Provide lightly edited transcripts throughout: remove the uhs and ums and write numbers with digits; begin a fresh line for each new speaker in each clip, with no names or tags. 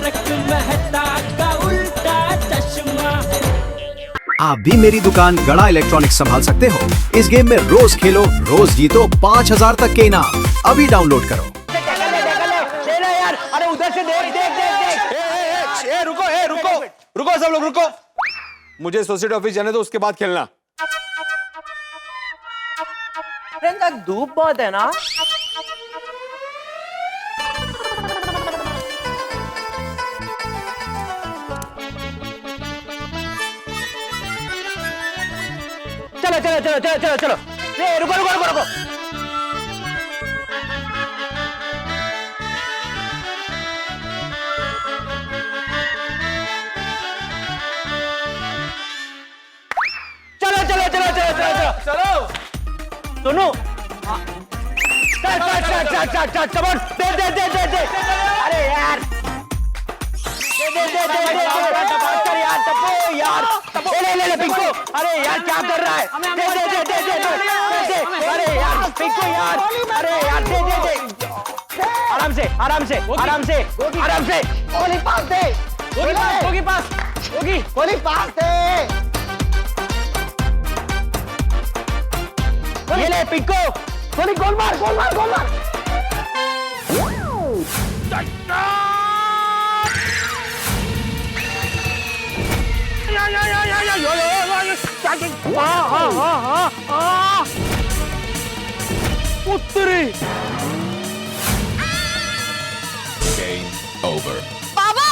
तारक मेहता का उल्टा चश्मा।
आप भी मेरी दुकान गड़ा इलेक्ट्रॉनिक्स संभाल सकते हो। इस गेम में रोज खेलो, रोज जीतो 5000 तक के इनाम। अभी डाउनलोड करो।
यार, अरे उधर से देख देख देख देख। रुको रुको सब लोग रुको। मुझे सोसाइटी ऑफिस जाने दो, उसके बाद खेलना।
प्रियंका धूप बहुत है ना। चलो चलो चलो चलो चलो चलो। रुको रुको रुको रुको। चलो चलो चलो चलो चलो चलो सुनो। दे दे दे दे दे। अरे यार दे दे दे दे दे यार टप्पू यार। ले ले ले पिंकू। अरे यार क्या कर रहा है? दे दे दे दे दे दे। अरे यार पिंकू यार। अरे यार दे दे दे। आराम से आराम से आराम से आराम से। गोली पास दे। गोली पास गोली पास दे। ये ले पिंकू। गोली गोल मार गोल मार गोल मार। उत्तरी
Game over.
बाबा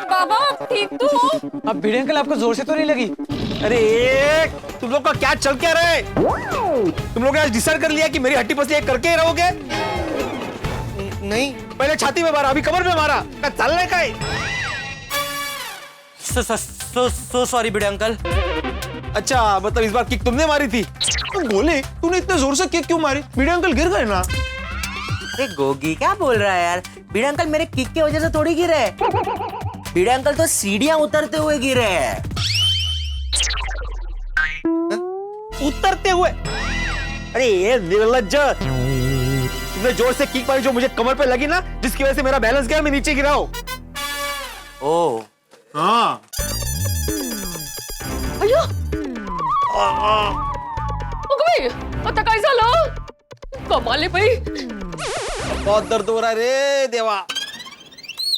बाबा आप ठीक तो हो?
अब भिड़े अंकल आपको जोर से तो नहीं लगी?
अरे तुम लोग का क्या चल क्या रहा है? तुम लोग ने आज डिसाइड कर लिया कि मेरी हड्डी पसली करके ही रहोगे? नहीं, पहले छाती में मारा, अभी कमर में मारा। क्या चलने का है?
सो सॉरी भिड़े अंकल।
अच्छा मतलब इस बार किक तुमने मारी थी? तुम बोले तूने इतने जोर से किक क्यों मारी? भिड़े अंकल गिर गए ना।
अरे गोगी क्या बोल रहा है यार? भिड़े अंकल मेरे किक की वजह से थोड़ी गिरे। भिड़े अंकल तो सीढ़ियां उतरते हुए गिरे हैं।
उतरते हुए? अरे ये निर्लज्ज, तुमने जोर से किक मारी जो मुझे कमर पे लगी ना, जिसकी वजह से मेरा बैलेंस गया, मैं नीचे गिरा हूं।
ओ
हाँ।
अयो भाई आता काय झालं? कमाल है भाई।
बहुत दर्द हो रहा है रे देवा।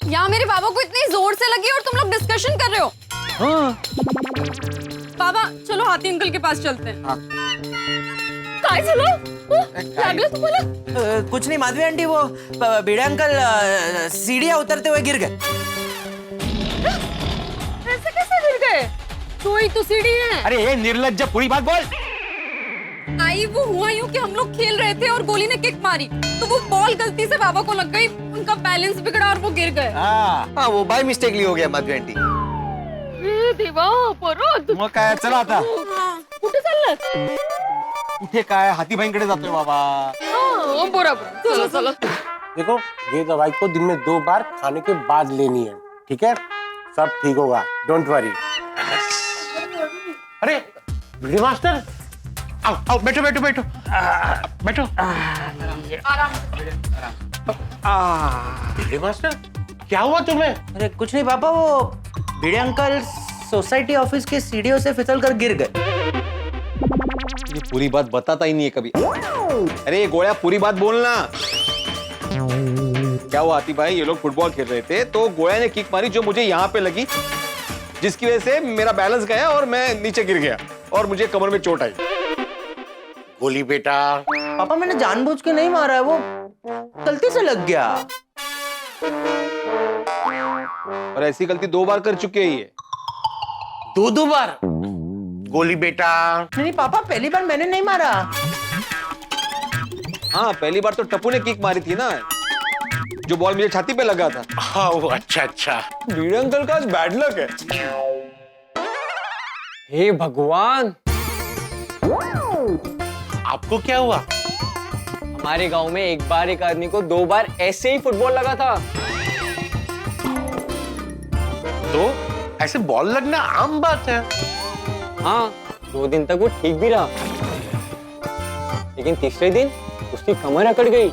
यहाँ मेरे बाबा को इतनी जोर से लगी और तुम लोग डिस्कशन कर रहे हो।
हाँ।
बाबा चलो हाथी अंकल के पास चलते हैं। हाँ। काय झालं? लागलं तुम्हाला?
कुछ नहीं माधवी आंटी, वो भिड़े अंकल सीढ़ियां उतरते हुए गिर गए।
ऐसे कैसे गिर गए? तो ही तो सीढ़ी है।
अरे ये निर्लज्ज, पूरी बात बोल।
आई वो हुआ यूं कि हम लोग खेल रहे थे और गोली ने किक मारी तो वो बॉल गलती से बाबा को लग गई, उनका बैलेंस बिगड़ा और वो गिर गए।
हाँ वो बाय मिस्टेकली हो गया माधवी आंटी।
देवा परत
मग काय चला आता।
कुठे चाललात?
कुठे काय हाथीभाईंकडे जातोय बाबा।
बरोबर चलो चलो।
देखो ये दवाई को दिन में 2 बार खाने के बाद लेनी है, ठीक है? सब ठीक होगा, डोंट वरी। अरे भिड़े मास्टर, आओ आओ बैठो बैठो बैठो बैठो। भिड़े मास्टर क्या हुआ तुम्हें?
अरे कुछ नहीं पापा, वो भिड़े अंकल सोसाइटी ऑफिस के सीढ़ियों से फिसल कर गिर गए।
ये पूरी बात बताता ही नहीं है कभी। अरे गोया पूरी बात बोलना। क्या हुआ हाथी भाई, ये लोग फुटबॉल खेल रहे थे तो गोया ने किक मारी जो मुझे यहाँ पे लगी, जिसकी वजह से मेरा बैलेंस गया और मैं नीचे गिर गया और मुझे कमर में चोट आई।
गोली बेटा,
पापा मैंने जानबूझ के नहीं मारा है, वो गलती से लग गया।
और ऐसी गलती 2 बार कर चुके हैं ये।
2 बार? गोली बेटा।
नहीं पापा, पहली बार मैंने नहीं मारा।
हाँ पहली बार तो टप्पू ने किक मारी थी ना, जो बॉल मुझे छाती पे लगा था।
हाँ वो अच्छा अच्छा।
भिड़े अंकल का आज बैड लक है।
हे भगवान,
आपको क्या हुआ?
हमारे गांव में एक बार एक आदमी को 2 बार ऐसे ही फुटबॉल लगा था।
तो ऐसे बॉल लगना आम बात है।
हाँ 2 दिन तक वो ठीक भी रहा, लेकिन तीसरे दिन उसकी कमर अकड़ गई।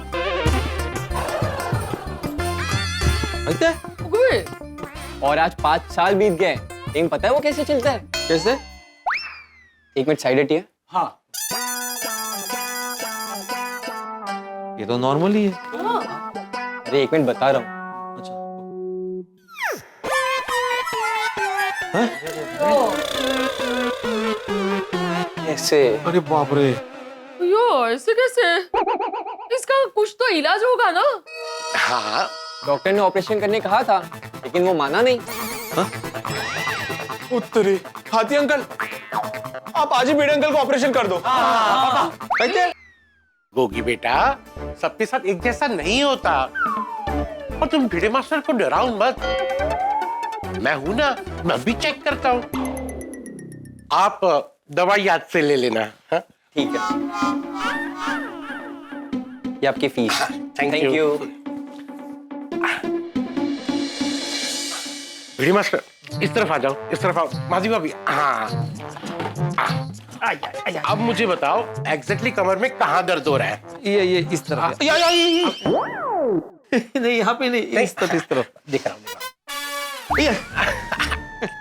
और आज 5 साल बीत गए, लेकिन पता है वो कैसे चलता है?
कैसे?
1 मिनट साइड हटिए।
हाँ ये तो नॉर्मल ही है।
अरे 1 मिनट बता रहा हूँ। ऐसे।
अरे बाप रे।
यो ऐसे कैसे? इसका कुछ तो इलाज होगा ना?
हाँ
डॉक्टर ने ऑपरेशन करने कहा था, लेकिन वो माना नहीं।
उत्तरी हाथी अंकल, आप आज ही बेड़े अंकल को ऑपरेशन कर दो। कैसे?
गोगी बेटा, सबके साथ एक जैसा नहीं होता। और तुम भिड़े मास्टर को डराओ मत, मैं हूं ना, मैं भी चेक करता हूं। आप दवाई याद से ले लेना। हाँ?
ठीक है, ये आपकी fees.
Thank you. Bhide master इस तरफ आ जाओ, इस तरफ आओ। माधवी भाभी, हाँ। अब मुझे बताओ एग्जैक्टली कमर में कहाँ दर्द हो रहा है?
ये इस तरफ। नहीं यहाँ पे नहीं, इस तरफ
दिख रहा हूँ।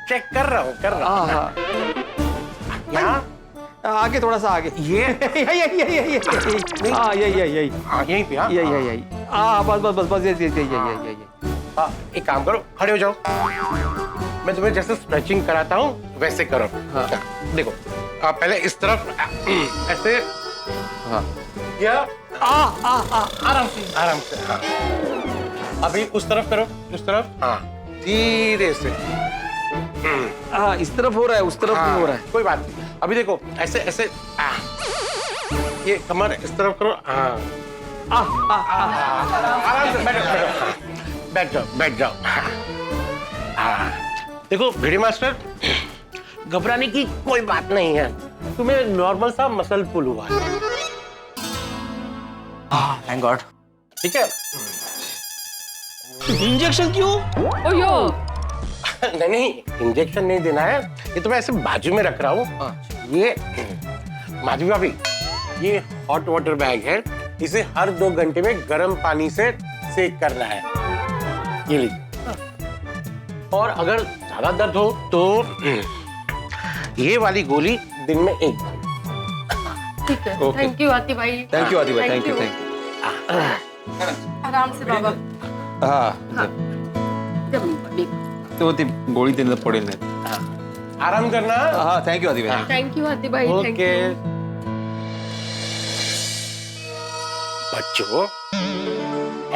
चेक कर रहा हूँ।
हाँ
यहाँ
आगे थोड़ा सा आगे।
ये
हाँ यही
हाँ यहीं पे। हाँ
यही। हाँ बस यही।
हाँ, एक काम करो, खड़े हो जाओ। मैं तुम्हें जैसे स्ट्रेचिंग कराता हूँ वैसे करो।
हाँ।
देखो पहले इस तरफ ऐसे।
हाँ
या आराम से। हाँ। अभी उस तरफ करो, उस तरफ। हाँ धीरे से।
हाँ इस तरफ हो रहा है, उस तरफ नहीं हो रहा है।
कोई बात नहीं। अभी देखो ऐसे ऐसे। ये कमर इस तरफ करो। हाँ आराम से बैठ जाओ। हाँ देखो भिड़ी मास्टर, घबराने की कोई बात नहीं है, तुम्हें नॉर्मल सा मसल पुल हुआ है।
Thank God.
ठीक है।
इंजेक्शन क्यों?
ओयो
नहीं इंजेक्शन नहीं देना है, ये तो मैं ऐसे बाजू में रख रहा हूँ। ये माधवी भाभी, ये हॉट वाटर बैग है, इसे हर 2 घंटे में गर्म पानी से सेक करना है। ये लीजिए। और अगर ज्यादा दर्द हो तो ये वाली गोली दिन में 1 बार।
ठीक है। थैंक यू आती भाई।
थैंक यू आदि भाई, थैंक यू।
आराम से बाबा।
हाँ तो गोली देने पड़े ना।
आराम करना।
हाँ थैंक यू आदि भाई।
थैंक यू आती भाई। Thank
okay
you.
बच्चों,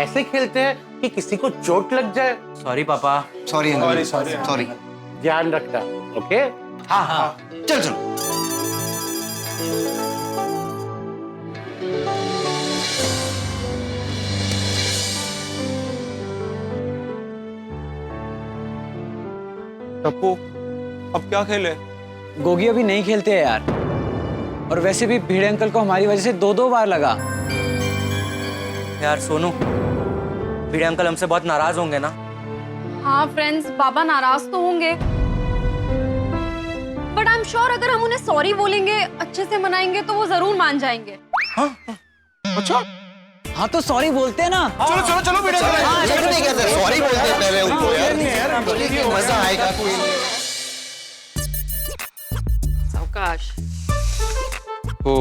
ऐसे खेलते हैं कि किसी को चोट लग जाए।
सॉरी पापा।
Sorry sorry.
ध्यान रखना। ओके।
हाँ चल।
टप्पू अब क्या खेले?
गोगी अभी नहीं खेलते हैं यार, और वैसे भी भिड़े अंकल को हमारी वजह से 2 बार लगा।
यार सोनू, भिड़े अंकल हमसे बहुत नाराज होंगे ना?
हाँ फ्रेंड्स, बाबा नाराज तो होंगे, बट आई एम श्योर अगर हम उन्हें सॉरी बोलेंगे, अच्छे से मनाएंगे तो वो जरूर मान जाएंगे।
अच्छा
हाँ तो सॉरी बोलते हैं ना।
चलो बेटा।
सॉरी बोलते हैं पहले उनको यार, मजा आएगा।
सावकाश
हो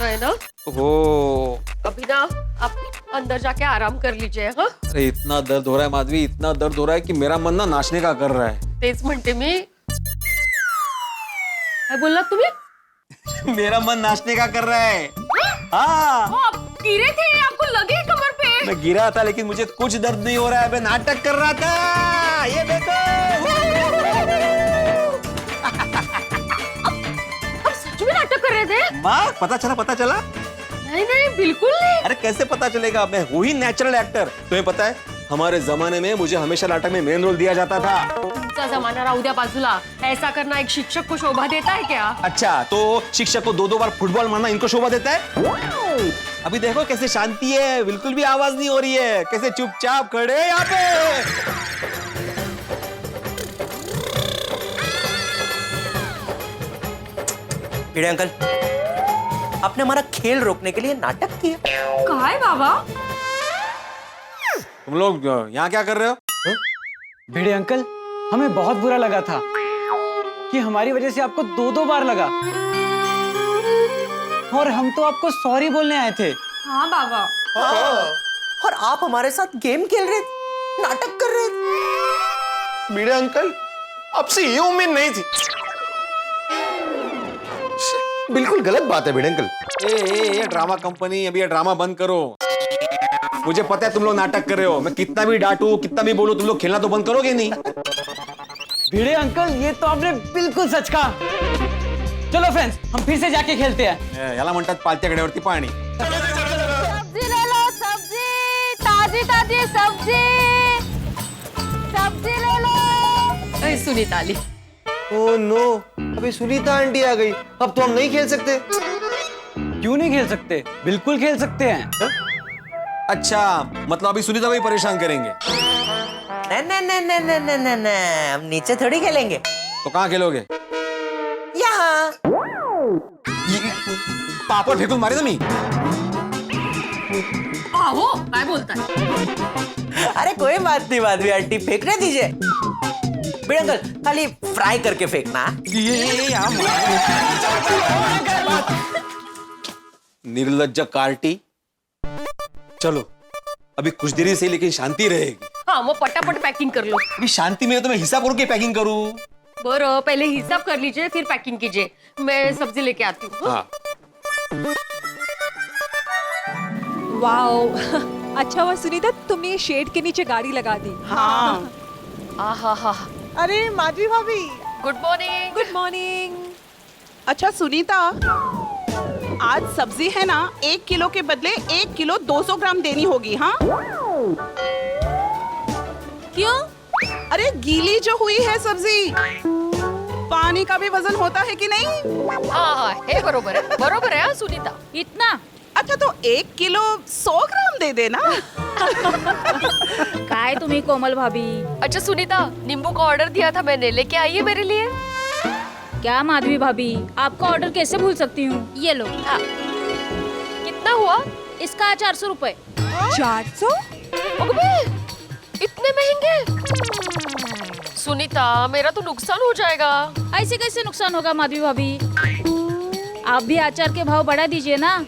है ना?
हो।
अभी ना आप अंदर जाके आराम कर लीजिए। हाँ
अरे इतना दर्द हो रहा है माधवी, इतना दर्द हो रहा है कि मेरा मन ना नाचने का कर रहा है।
तेज म्हणते मी। काय बोलला तुम्ही?
मेरा मन नाचने का कर रहा है। हाँ
वो आप गिरे थे, आपको लगे कमर पे?
मैं गिरा था लेकिन मुझे कुछ दर्द नहीं हो रहा है, मैं नाटक कर रहा था। ये देखो।
आप सच में नाटक कर रहे थे?
माँ पता चला?
नहीं बिल्कुल नहीं।
अरे कैसे पता चलेगा, मैं हूँ ही नेचुरल एक्टर। तुम्हें पता है हमारे जमाने में मुझे हमेशा नाटक में मेन रोल दिया जाता था।
तुमचा जमाना राहू द्या बाजूला, ऐसा करना एक शिक्षक को शोभा देता है क्या?
अच्छा तो शिक्षक को 2 बार फुटबॉल मारना इनको शोभा देता है? अभी देखो कैसे शांति है, बिल्कुल भी आवाज नहीं हो रही है, कैसे चुपचाप खड़े यहाँ पे।
भिड़े अंकल, आपने हमारा खेल रोकने के लिए नाटक किया।
कहा है बाबा?
तुम लोग यहाँ क्या कर रहे हो?
भिड़े अंकल, हमें बहुत बुरा लगा था कि हमारी वजह से आपको 2-2 बार लगा, और हम तो आपको सॉरी बोलने आए थे।
हाँ बाबा।
और आप हमारे साथ गेम खेल रहे थे, नाटक कर रहे थे।
भिड़े अंकल, आपसे ये उम्मीद नहीं थी। बिल्कुल गलत बात है भिड़े अंकल। ये ड्रामा कंपनी, अभी ये ड्रामा बंद करो। मुझे पता है तुम लोग नाटक कर रहे हो। मैं कितना भी डांटू, कितना भी बोलूं, तुम लोग खेलना तो बंद करोगे नहीं।
भिड़े अंकल, ये तो आपने बिल्कुल सच कहा। चलो फ्रेंड्स, हम फिर से जाके खेलते हैं।
याला म्हणतात पालत्या गड्यावरती पाणी।
सब्जी ले लो, सब्जी ताजी ताजी सब्जी, सब्जी ले लो। सुनीता आली।
ओह नो, अभी सुनीता आंटी आ गई। अब तो हम नहीं खेल सकते।
क्यों नहीं खेल सकते? बिल्कुल खेल सकते हैं।
अच्छा, मतलब अभी सुनीता भाई परेशान करेंगे।
नहीं, हम नीचे थोड़ी खेलेंगे,
तो कहाँ खेलोगे?
यहाँ।
पापड़ फेकून मारे ना मी।
आहो, काय बोलता है?
अरे कोई बात नहीं आंटी, फेंकने दीजिए। भिड़े अंकल, खाली फ्राई करके फेंकना।
निर्लज्ज कार्टी। चलो, अभी कुछ देरी से, लेकिन शांति रहेगी।
हाँ, वो पटापट पैकिंग कर लो।
अभी शांति में तो मैं हिसाब करके पैकिंग करूं।
बरं, पहले हिसाब कर लीजिए, फिर पैकिंग कीजिए। मैं सब्जी लेके आती हूँ।
हाँ।
वाओ, अच्छा हुआ सुनीता तुमने ये शेड के नीचे गाड़ी लगा दी।
हाँ।
आहा हा।
अरे माधवी भाभी,
गुड मॉर्निंग।
Good morning.
अच्छा सुनीता, आज सब्जी है ना, 1 किलो के बदले 1 किलो 200 ग्राम देनी होगी। हाँ,
क्यों?
अरे गीली जो हुई है सब्जी, पानी का भी वजन होता है कि नहीं?
हाँ, है बरोबर है सुनीता। इतना?
अच्छा तो 1 किलो 100 ग्राम दे देना।
काय तुम्ही कोमल भाभी। अच्छा सुनीता, नींबू का ऑर्डर दिया था मैंने, लेके आइए मेरे लिए। क्या माधवी भाभी, आपका ऑर्डर कैसे भूल सकती हूँ। ये लो। हाँ। कितना हुआ? इसका 400 रुपए।
400?
इतने महंगे? सुनीता, मेरा तो नुकसान हो जाएगा। ऐसे कैसे नुकसान होगा माधवी भाभी? आप भी अचार के भाव बढ़ा दीजिए ना।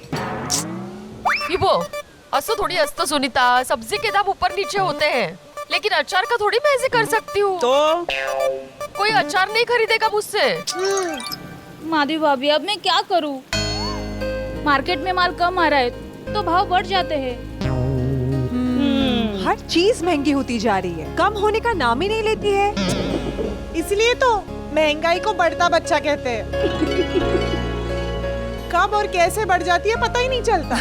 असं थोड़ी असतं सुनीता, सब्जी के दाम ऊपर नीचे होते हैं, लेकिन अचार का थोड़ी मैं ऐसे कर सकती हूँ।
तो
कोई अचार नहीं खरीदेगा मुझसे। माधवी भाभी, अब मैं क्या करूँ? मार्केट में माल कम आ रहा है तो भाव बढ़ जाते हैं।
हर चीज महंगी होती जा रही है, कम होने का नाम ही नहीं लेती है।
इसलिए तो महंगाई को बढ़ता बच्चा कहते हैं। कब और कैसे बढ़ जाती है पता ही नहीं चलता।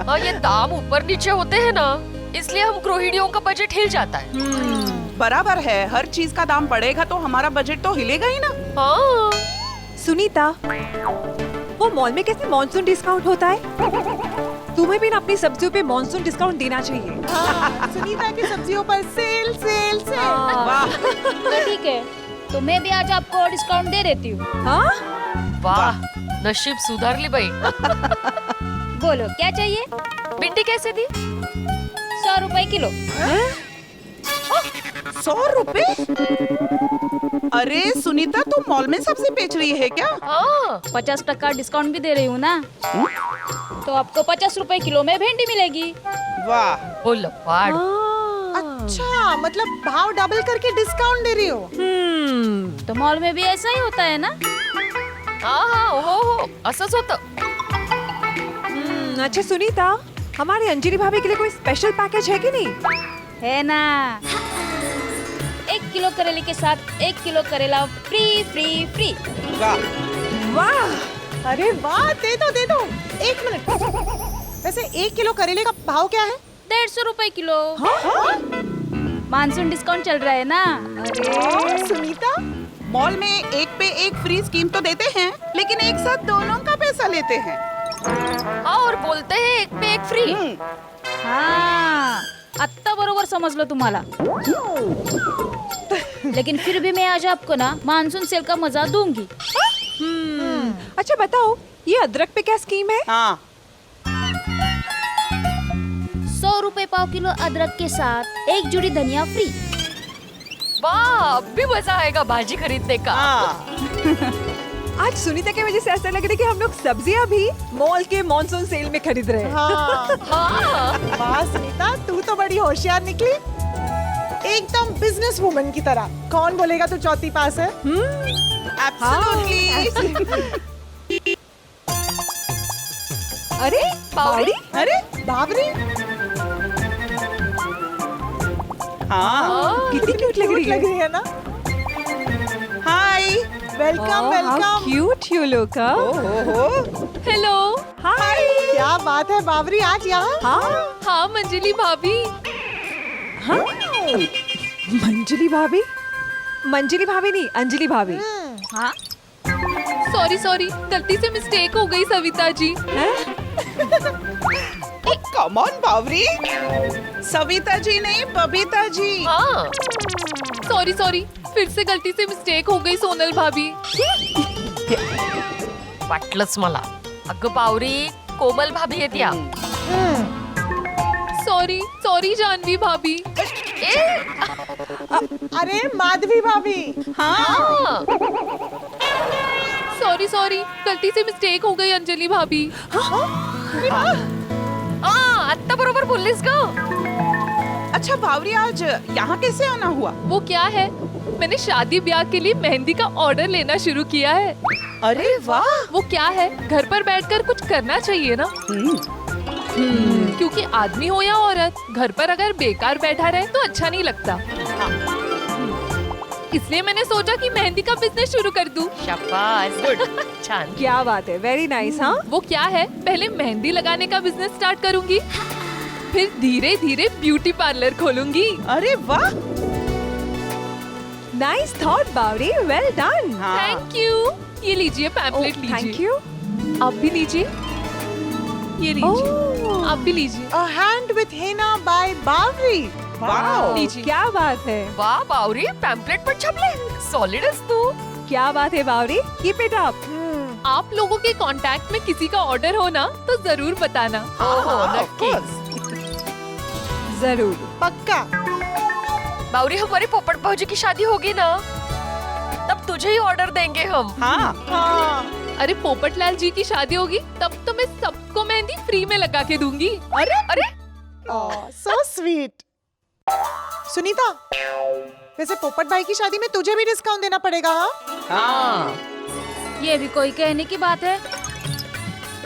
हाँ, ये दाम ऊपर नीचे होते हैं ना, इसलिए हम गृहिणियों का बजट हिल जाता है।
बराबर है, हर चीज का दाम बढ़ेगा तो हमारा बजट तो हिलेगा ही ना।
हाँ।
सुनीता, वो मॉल में कैसे मॉनसून डिस्काउंट होता है? तुम्हें भी ना अपनी सब्जियों पे मॉनसून डिस्काउंट देना चाहिए।
सुनीता की सब्जियों पर सेल सेल सेल।
वाह।
तो ठीक है, तो मैं भी आज आपको डिस्काउंट दे देती हूँ।
हाँ?
वाह, नसीब सुधारली बाई। बोलो क्या चाहिए? भिंडी कैसे दी? 100 रुपए किलो।
100 रुपए? अरे सुनीता, तू मॉल में सब्जी बेच रही है क्या?
हाँ, 50% डिस्काउंट भी दे रही हूँ ना, तो आपको 50 रुपए किलो में भिंडी मिलेगी।
वाह।
बोलो वाड़।
अच्छा, मतलब भाव डबल करके डिस्काउंट दे रही हो?
तो मॉल में भी ऐसा ही होता है ना? हाँ, हो असंच होतं।
अच्छा सुनीता, हमारी अंजलि भाभी के लिए कोई स्पेशल पैकेज है कि नहीं?
है ना, 1 किलो करेले के साथ 1 किलो करेला फ्री फ्री फ्री।
वाह, अरे वाह, दे दो। 1 मिनट, वैसे 1 किलो करेले का भाव क्या है?
150 रुपए किलो।
हाँ?
मानसून डिस्काउंट चल रहा है ना।
अरे सुनीता, मॉल में 1 पे 1 फ्री स्कीम तो देते हैं, लेकिन एक साथ दोनों का पैसा लेते हैं।
और बोलते हैं 1 पे 1 फ्री। हाँ, आत्ता बरोबर समजलं तुम्हाला। लेकिन फिर भी मैं आज आपको ना मानसून सेल का मजा दूंगी।
अच्छा बताओ, ये अदरक पे क्या स्कीम है?
हाँ
100 रुपए पाव किलो अदरक के साथ 1 जुड़ी धनिया फ्री।
वाह, अब भी मजा आएगा भाजी खरीदने का।
आज सुनीता की वजह से ऐसा लग रहा है कि हम लोग सब्जियां भी मॉल के मॉनसून सेल में खरीद रहे हैं।
हाँ
हाँ।
वाह सुनीता, तू तो बड़ी होशियार निकली, एकदम बिजनेस वुमन की तरह। कौन बोलेगा तू चौथी पास है?
अरे बावड़ी,
अरे बाबरी, हाँ
कितनी क्यूट लग रही है।
ना? Hi, welcome welcome.
Cute you look.
Hello.
Hi.
क्या बात है बाबरी, आज यहाँ?
हाँ
हाँ मंजली भाभी।
हाँ मंजली भाभी, मंजली भाभी नहीं, अंजलि भाभी।
हाँ सॉरी सॉरी, गलती से मिस्टेक हो गई सविता जी।
कम ऑन बाबरी, सविता जी नहीं बबीता जी।
हाँ सॉरी सॉरी, फिर से गलती से मिस्टेक हो गई सोनल भाभी। वाटलंच मला। अगं बावरी, कोमल भाभी आहेत या। सॉरी सॉरी जानवी भाभी।
अरे माधवी भाभी।
हाँ सॉरी सॉरी, गलती से मिस्टेक हो गई अंजलि भाभी। आत्ता बरोबर बोललीस का?
अच्छा बावरी, आज यहाँ कैसे आना हुआ?
वो क्या है, मैंने शादी ब्याह के लिए मेहंदी का ऑर्डर लेना शुरू किया है।
अरे वाह।
वो क्या है, घर पर बैठकर कुछ करना चाहिए ना। क्योंकि आदमी हो या औरत, घर पर अगर बेकार बैठा रहे तो अच्छा नहीं लगता। इसलिए मैंने सोचा कि मेहंदी का बिजनेस शुरू कर दूं। शाबाश, गुड,
क्या बात है, वेरी नाइस। हाँ
वो क्या है, पहले मेहंदी लगाने का बिजनेस स्टार्ट करूंगी, फिर धीरे धीरे ब्यूटी पार्लर खोलूंगी।
अरे वाह,
nice thought Bawri, well done.
Thank you. ये लीजिए पैम्पलेट लीजिए।
Thank you.
आप भी लीजिए, ये लीजिए। आप भी लीजिए।
A hand with henna by बावरी। वाह,
लीजिए।
क्या बात है,
वाह बावरी, पैम्पलेट पर छपले, सॉलिड है तू।
क्या बात है बावरी, कीप इट अप।
आप लोगों के कांटेक्ट में किसी का ऑर्डर हो ना तो जरूर बताना। हाँ नक्की।
जरूर,
पक्का।
बावरी, हमारे पोपट भाजी की शादी होगी ना, तब तुझे ही ऑर्डर देंगे हम।
हाँ।
अरे पोपट लाल जी की शादी होगी तब तो मैं सबको मेहंदी फ्री में लगा के दूंगी।
अरे
अरे
सो स्वीट। सुनीता, वैसे पोपट भाई की शादी में तुझे भी डिस्काउंट देना पड़ेगा। हाँ
ये भी कोई कहने की बात है?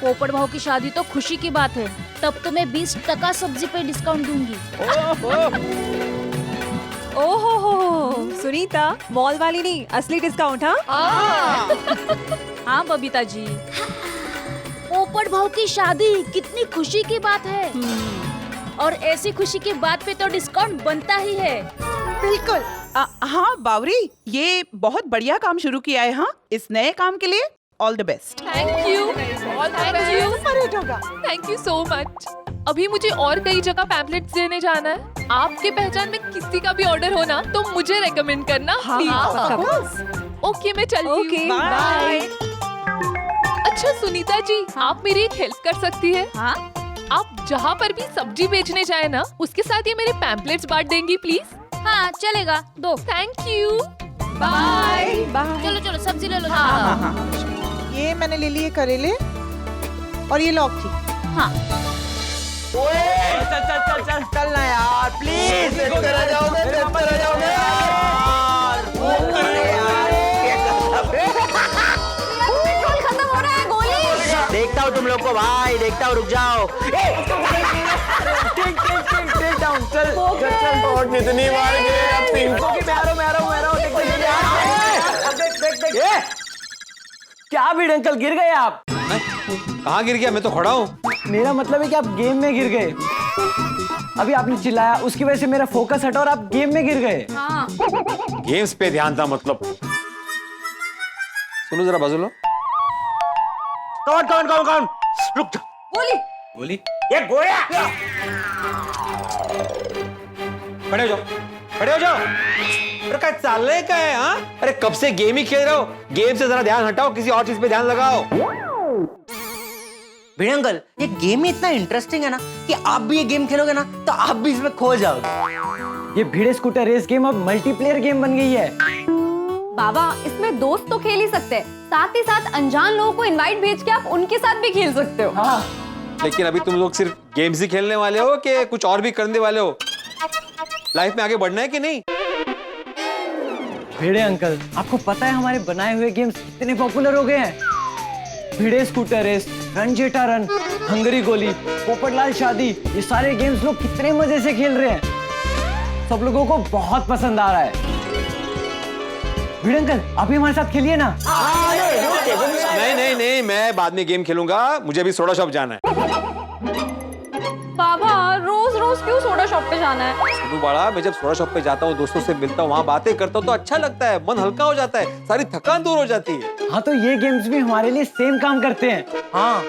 पोपट भाव की शादी तो खुशी की बात है, तब तो मैं 20% सब्जी पे डिस्काउंट दूंगी।
ओहो हो, सुनीता मॉल वाली नहीं, असली डिस्काउंट। हाँ
हाँ बबीता जी, पोपट भाव की शादी कितनी खुशी की बात है, और ऐसी खुशी की बात पे तो डिस्काउंट बनता ही है।
बिल्कुल। हाँ बावरी, ये बहुत बढ़िया काम शुरू किया है। हाँ, इस नए काम के लिए all the best.
Thank you, thank you so much. अभी मुझे और कई जगह पैम्पलेट्स देने जाना है। आपके पहचान में किसी का भी ऑर्डर हो ना तो मुझे रेकमेंड करना प्लीज। ओके मैं चलती हूँ, बाय। अच्छा सुनीता जी, आप मेरी एक हेल्प कर सकती है?
हाँ
आप जहाँ पर भी सब्जी बेचने जाए ना, उसके साथ ये मेरे पैम्पलेट्स बांट देंगी प्लीज?
हाँ चलेगा, दो।
Thank you, bye bye.
चलो चलो सब्जी ले लो।
हाँ।
ये मैंने ले लिए करेले और ये लौकी।
हाँ
चल ना यार, प्लीज।
खत्म हो रहा है, गोली।
देखता हूँ तुम लोग को भाई, देखता हूँ, रुक जाओ। चल
और कितनी बार गए अब पिंको की।
मैं आ रहा हूँ। देख। क्या भीड़ अंकल, गिर गए आप?
कहाँ गिर गया? मैं तो खड़ा हूँ।
मेरा मतलब है कि आप गेम में गिर गए। अभी आपने चिल्लाया, उसकी वजह से मेरा फोकस हटा और आप गेम में गिर गए।
हाँ
गेम्स पे ध्यान था मतलब। सुनो जरा, बाजू लो।
कौन रुक जा।
गोली
ये गोया।
खड़े हो जाओ। अरे क्या चालने का है? हाँ, अरे कब से गेम ही खेल रहे हो? गेम से जरा ध्यान हटाओ, किसी और चीज पे ध्यान लगाओ।
भिड़े अंकल, ये गेम ही इतना इंटरेस्टिंग है ना कि आप भी ये गेम खेलोगे ना तो आप भी इसमें खो जाओगे।
ये भिड़े स्कूटर रेस गेम अब मल्टीप्लेयर गेम बन गई है।
बाबा, इसमें दोस्त तो खेल ही सकते हैं, साथ ही साथ अनजान लोगों को इनवाइट भेज के आप उनके साथ भी खेल सकते हो।
हाँ।
लेकिन अभी तुम लोग सिर्फ गेम्स ही खेलने वाले हो कि कुछ और भी करने वाले हो? लाइफ में आगे बढ़ना है कि नहीं?
भिड़े अंकल, आपको पता है हमारे बनाए हुए गेम्स कितने पॉपुलर हो गए हैं? भिड़े स्कूटर रेस, रन जेटा रन, हंगरी गोली, पोपटलाल शादी, ये सारे गेम्स लोग कितने मजे से खेल रहे हैं। सब लोगों को बहुत पसंद आ रहा है। भिड़े अंकल, आप भी हमारे साथ खेलिए ना।
नहीं, मैं बाद में गेम खेलूंगा, मुझे अभी सोडा शॉप जाना है।
बाबा, रोज रोज क्यों सोडा शॉप पे जाना है?
सिद्धू बाड़ा, मैं जब सोडा शॉप पे जाता हूँ, दोस्तों से मिलता हूँ, वहाँ बातें करता हूँ तो अच्छा लगता है, मन हल्का हो जाता है, सारी थकान दूर हो जाती है।
हाँ, तो ये गेम्स भी हमारे लिए सेम काम करते हैं। हाँ,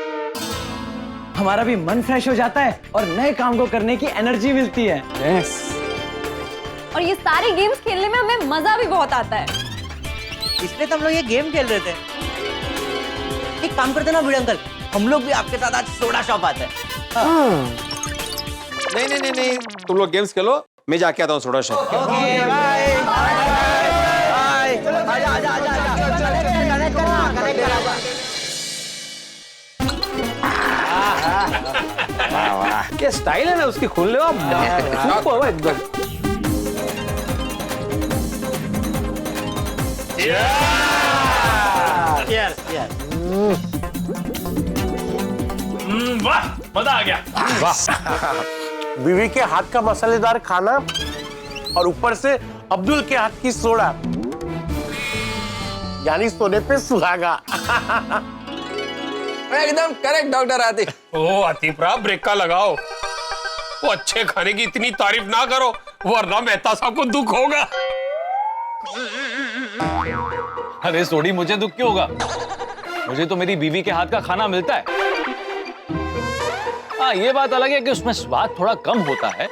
हमारा भी मन फ्रेश हो जाता है और नए काम को करने की एनर्जी मिलती है।
यस।
और ये सारे गेम्स खेलने में हमें मजा भी बहुत आता है।
इसलिए तो हम लोग ये गेम खेल रहे थे। एक काम करते ना भिड़े अंकल, हम लोग भी आपके साथ आज सोडा शॉप आते हैं।
नहीं, तुम लोग गेम्स खेलो, मैं जाके आता हूँ सोडा शॉप।
Okay, bye.
क्या स्टाइल है ना उसकी, खोलने हो एकदम।
वाह, मजा आ गया।
बीवी के हाथ का मसालेदार खाना और ऊपर से अब्दुल के हाथ की सोडा, यानी सोने पे सुहागा।
एकदम करेक्ट डॉक्टर आतिफ।
ओ आतिफरा, ब्रेक का लगाओ। वो अच्छे खाने की इतनी तारीफ ना करो, वरना मेहता साहब को दुख होगा।
अरे सोडी, मुझे दुख क्यों होगा? मुझे तो मेरी बीवी के हाथ का खाना मिलता है। हाँ, ये बात अलग है कि उसमें स्वाद थोड़ा कम होता है,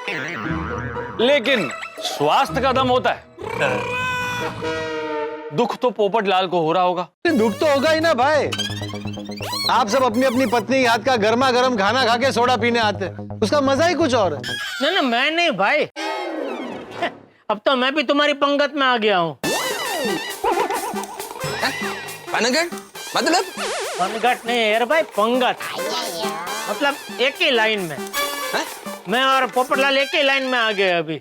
लेकिन स्वास्थ्य का दम होता है। दुख तो पोपटलाल को हो रहा होगा।
दुख तो होगा ही ना भाई। आप सब अपनी अपनी पत्नी के हाथ का गर्मा गर्म खाना खा के सोडा पीने आते, उसका मजा ही कुछ और है।
नहीं, मैं नहीं भाई, अब तो मैं भी तुम्हारी पंगत में आ गया हूँ।
मतलब
पंगत नहीं यार भाई, पंगत मतलब एक ही लाइन में। मैं और पोपटलाल एक ही लाइन में आ गए अभी।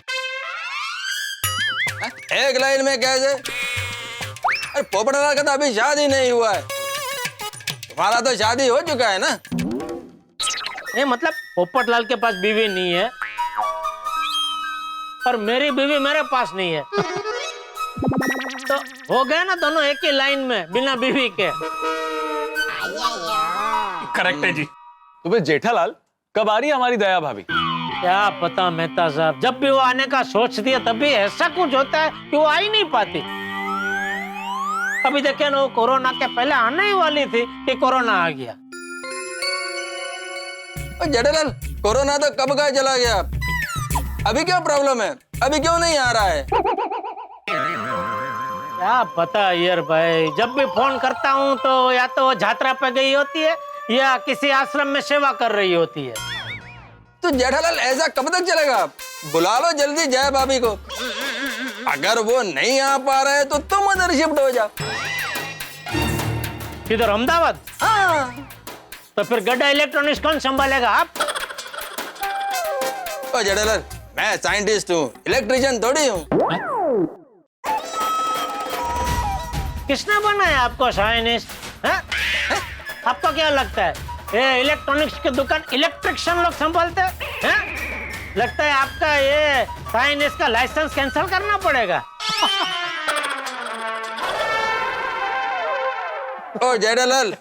एक लाइन में कैसे? अरे पोपटलाल का तो अभी शादी नहीं हुआ है, तुम्हारा तो शादी हो चुका है ना।
नहीं मतलब पोपटलाल के पास बीवी नहीं है और मेरी बीवी मेरे पास नहीं है, तो हो गया ना दोनों एक ही लाइन में बिना बीवी के।
करेक्ट है जी।
तुम्हें जेठालाल, कब आ रही है हमारी दया भाभी?
क्या पता मेहता साहब, जब भी वो आने का सोचती है तभी ऐसा कुछ होता है कि वो आ ही नहीं पाती। अभी देखे ना, वो कोरोना के पहले आने ही वाली थी कि कोरोना आ गया।
जेठालाल, कोरोना तो कब का चला गया, अभी क्या प्रॉब्लम है? अभी क्यों नहीं आ रहा है?
क्या पता यार भाई, जब भी फोन करता हूँ तो या तो वो यात्रा पे गई होती है या किसी आश्रम में सेवा कर रही होती है।
तो जेठालाल ऐसा कब तक चलेगा? बुला लो जल्दी जय भाभी को। अगर वो नहीं आ पा रहे तो तुम उधर शिफ्ट हो जाओ।
किधर, अहमदाबाद?
हाँ।
तो फिर गड्ढा इलेक्ट्रॉनिक्स कौन संभालेगा? आप?
ओ जेठालाल, मैं साइंटिस्ट हूँ, इलेक्ट्रिशियन थोड़ी हूँ।
किसने बनाया आपको साइंटिस्ट? आपको क्या लगता है ये इलेक्ट्रॉनिक्स की दुकान इलेक्ट्रिशियन लोग संभालते हैं? लगता है आपका ये साइंटिस्ट का लाइसेंस कैंसिल करना पड़ेगा।
ओ जेठालाल,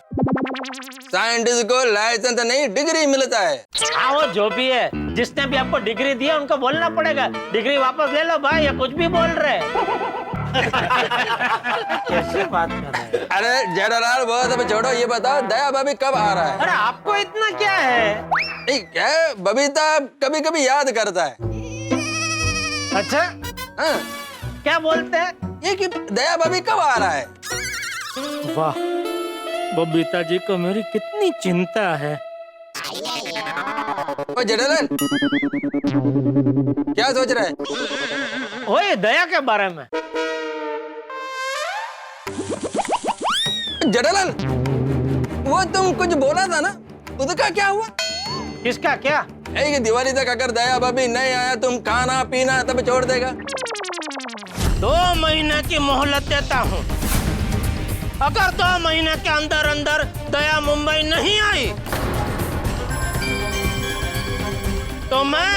साइंटिस्ट को लाइसेंस नहीं डिग्री मिलता है।
हाँ, वो जो भी है, जिसने भी आपको डिग्री दी है उनको बोलना पड़ेगा डिग्री वापस ले लो भाई, या कुछ भी बोल रहे हैं। कैसे बात कर रहे हैं?
अरे जेठालाल, वो सब छोड़ो, ये बताओ दया भाभी कब आ रहा है?
अरे आपको इतना क्या है?
नहीं, क्या बबीता कभी कभी याद करता है।
अच्छा,
हाँ।
क्या बोलते हैं?
ये कि दया भाभी कब आ रहा है?
वाह, बबीता जी को मेरी कितनी चिंता है।
ओए जेठालाल, क्या सोच रहा है?
ओए दया के बारे में।
जेठालाल, वो तुम कुछ बोला था ना, उसका क्या हुआ?
किसका क्या?
कि दिवाली तक अगर दया भाभी नहीं आया तुम खाना पीना तब छोड़ देगा।
2 महीने की मोहलत देता हूँ। अगर 2 महीने के अंदर अंदर दया मुंबई नहीं आई तो मैं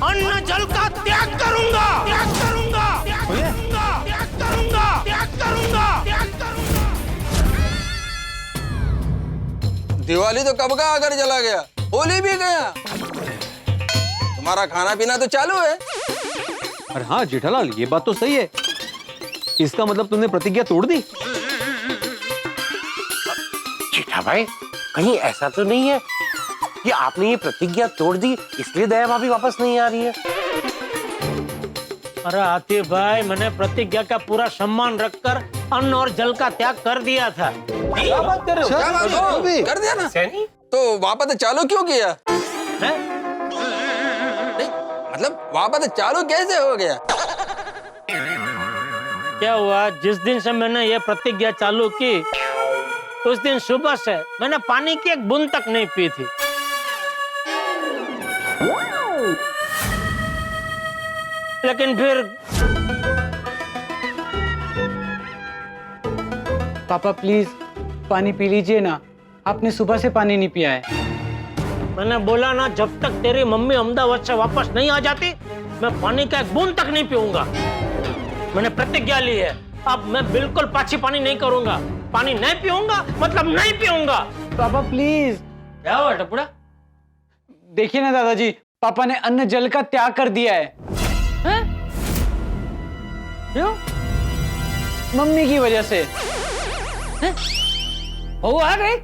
अन्न जल का त्याग करूंगा, त्याग करूंगा, त्याग करूंगा, त्याग करूंगा, त्याग करूंगा, त्याग करूंगा।
दिवाली तो कब का आकर चला गया, होली भी गया, तुम्हारा खाना पीना तो चालू है।
अरे हाँ जेठालाल, ये बात तो सही है। इसका मतलब तुमने प्रतिज्ञा तोड़ दी?
जेठा भाई, कहीं ऐसा तो नहीं है कि आपने ये प्रतिज्ञा तोड़ दी इसलिए दया भाभी वापस नहीं आ रही है?
अरे आतिफ भाई, मैंने प्रतिज्ञा का पूरा सम्मान रखकर अन्न और जल का त्याग कर दिया था।
क्या बात कर रहे हो? क्या बात हो? कर दिया ना? तो वापस चालू क्यों किया? मतलब वापस चालू कैसे हो गया?
क्या हुआ, जिस दिन से मैंने ये प्रतिज्ञा चालू की उस दिन सुबह से मैंने पानी की एक बूंद तक नहीं पी थी। लेकिन फिर
पापा प्लीज पानी पी लीजिए ना, आपने सुबह से पानी नहीं पिया है।
मैंने बोला ना, जब तक तेरी मम्मी अहमदाबाद से वापस नहीं आ जाती मैं पानी का एक बूंद तक नहीं पीऊंगा। मैंने प्रतिज्ञा ली है, अब मैं बिल्कुल पाछी पानी नहीं करूंगा। पानी नहीं पीऊंगा मतलब नहीं पीऊंगा।
पापा प्लीज।
क्या हुआ टपुड़ा?
देखिए ना दादाजी, पापा ने अन्न जल का त्याग कर दिया है।
क्यों?
मम्मी की वजह से।
वो आ गई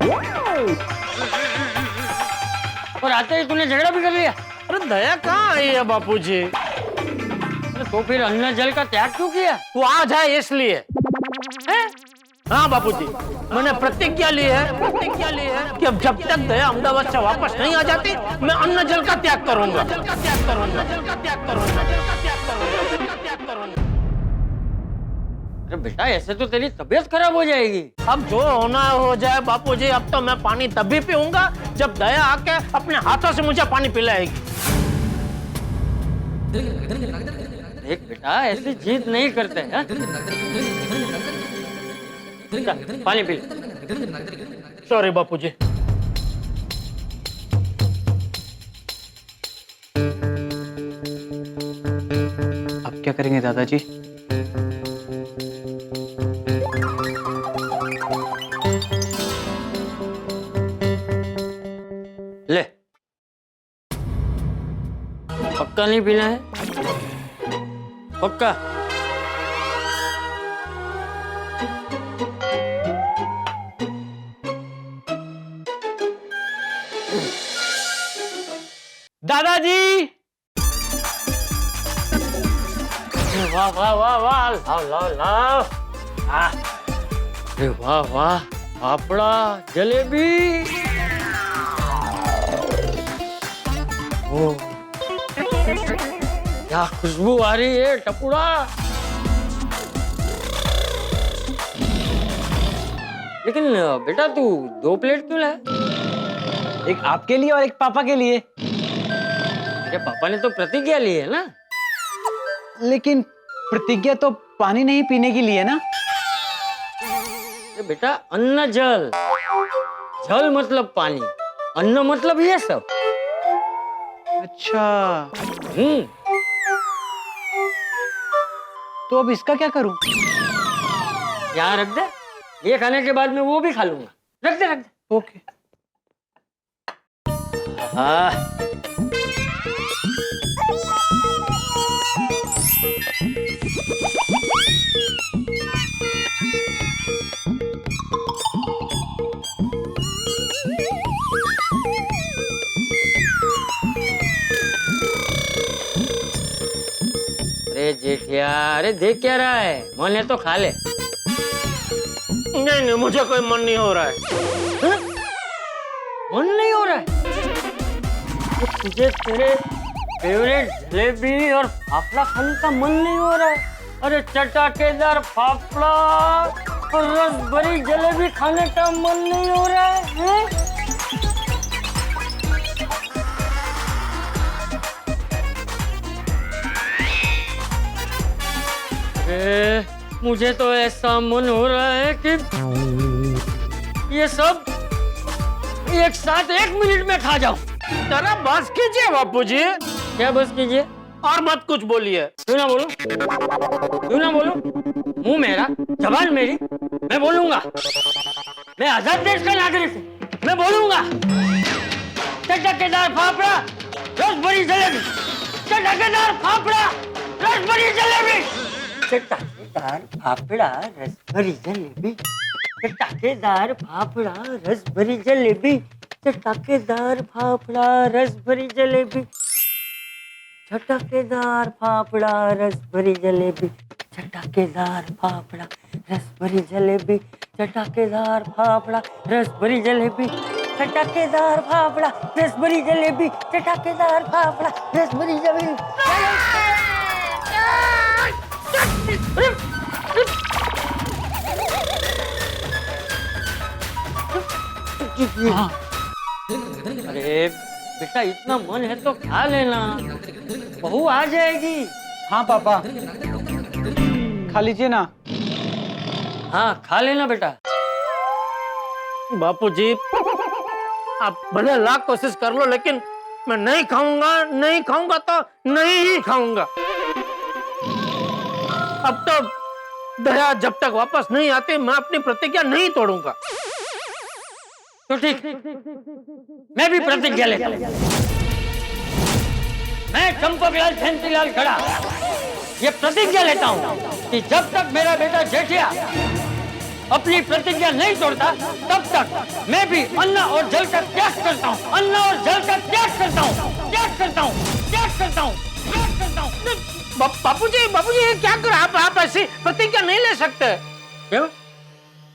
और आते ही तूने झगड़ा भी कर लिया। अरे दया कहाँ आई है बापूजी? तो फिर अन्न जल का त्याग क्यों किया? वो आ जाए इसलिए। हाँ बापूजी, मैंने प्रतिज्ञा ली है कि अब जब तक दया अहमदाबाद से वापस नहीं आ जाती मैं अन्न जल का त्याग करूंगा। अरे बेटा, ऐसे तो तेरी तबीयत खराब हो जाएगी। अब जो होना हो जाए बापूजी, अब तो मैं पानी तभी पीऊंगा जब दया आके अपने हाथों से मुझे पानी पिलाएगी। देख बेटा, ऐसी जिद नहीं करते हैं। पानी पी ले। सॉरी बापूजी।
अब क्या करेंगे दादाजी?
ले, पक्का नहीं पीना है? पक्का? दादाजी! वाह वाह वाह वाह, लाओ लाओ लाओ। अरे वाह वाह, फाफड़ा, जलेबी। ओ, क्या खुशबू आ रही है टपुड़ा। लेकिन बेटा तू 2 प्लेट क्यों लाया?
एक आपके लिए और एक पापा के लिए।
अरे पापा ने तो प्रतिज्ञा ली है ना।
लेकिन प्रतिज्ञा तो पानी नहीं पीने के लिए ना।
बेटा अन्न जल, जल मतलब पानी, अन्न मतलब ये सब।
अच्छा। तो अब इसका क्या करूं?
यहाँ रख दे, ये खाने के बाद में वो भी खा लूंगा। रख दे रख दे।
ओके।
यार देख क्या रहा है, मन है तो खा ले।
नहीं मुझे कोई मन नहीं हो रहा है।
मन नहीं हो रहा है? तो तुझे तेरे फेवरेट जलेबी और फाफड़ा खाने का मन नहीं हो रहा है? अरे चटाकेदार फाफड़ा और रसभरी जलेबी खाने का मन नहीं हो रहा है? मुझे तो ऐसा मन हो रहा है कि ये सब एक साथ 1 मिनट में खा जाऊं।
जरा बस कीजिए बापूजी।
क्या बस कीजिए?
और मत कुछ बोलिए।
क्यों ना बोलूं? क्यों ना बोलूं? मुंह मेरा, जबान मेरी, मैं बोलूंगा। मैं आजाद देश का नागरिक हूं, मैं बोलूंगा। चटकेदार फाफड़ा, रसभरी जलेबी। चटकेदार फाफड़ा, रसभरी जलेबी। चटकेदार फाफड़ा, रसभरी जलेबी। चटकेदार फाफड़ा, रसभरी जलेबी। चटकेदार फाफड़ा, रसभरी जलेबी। चटकेदार फाफड़ा, रसभरी जलेबी। चटकेदार फाफड़ा, रसभरी जलेबी। चटकेदार फाफड़ा, रसभरी जलेबी। चटकेदार फाफड़ा, रसभरी जलेबी। चटकेदार फाफड़ा, रसभरी जलेबी। अरे बेटा, इतना मन है तो खा लेना, बहू आ जाएगी।
हाँ पापा, खा लीजिए ना।
हाँ खा लेना बेटा।
बापूजी आप भले लाख कोशिश कर लो, लेकिन मैं नहीं खाऊंगा तो नहीं ही खाऊंगा। अब तो दया जब तक वापस नहीं आती, मैं अपनी प्रतिज्ञा नहीं तोड़ूंगा।
तो ठीक, मैं भी प्रतिज्ञा लेता हूं। मैं चंपकलाल झंटीलाल खड़ा ये प्रतिज्ञा लेता हूं कि जब तक मेरा बेटा जेठिया अपनी प्रतिज्ञा नहीं तोड़ता, तब तक मैं भी अन्न और जल का त्याग करता हूं। अन्न और जल का त्याग करता हूं, त्याग करता हूं, त्याग करता हूं, त्याग करता हूं।
बापूजी क्या कर, आप ऐसी प्रतिज्ञा नहीं ले सकते।
क्यों?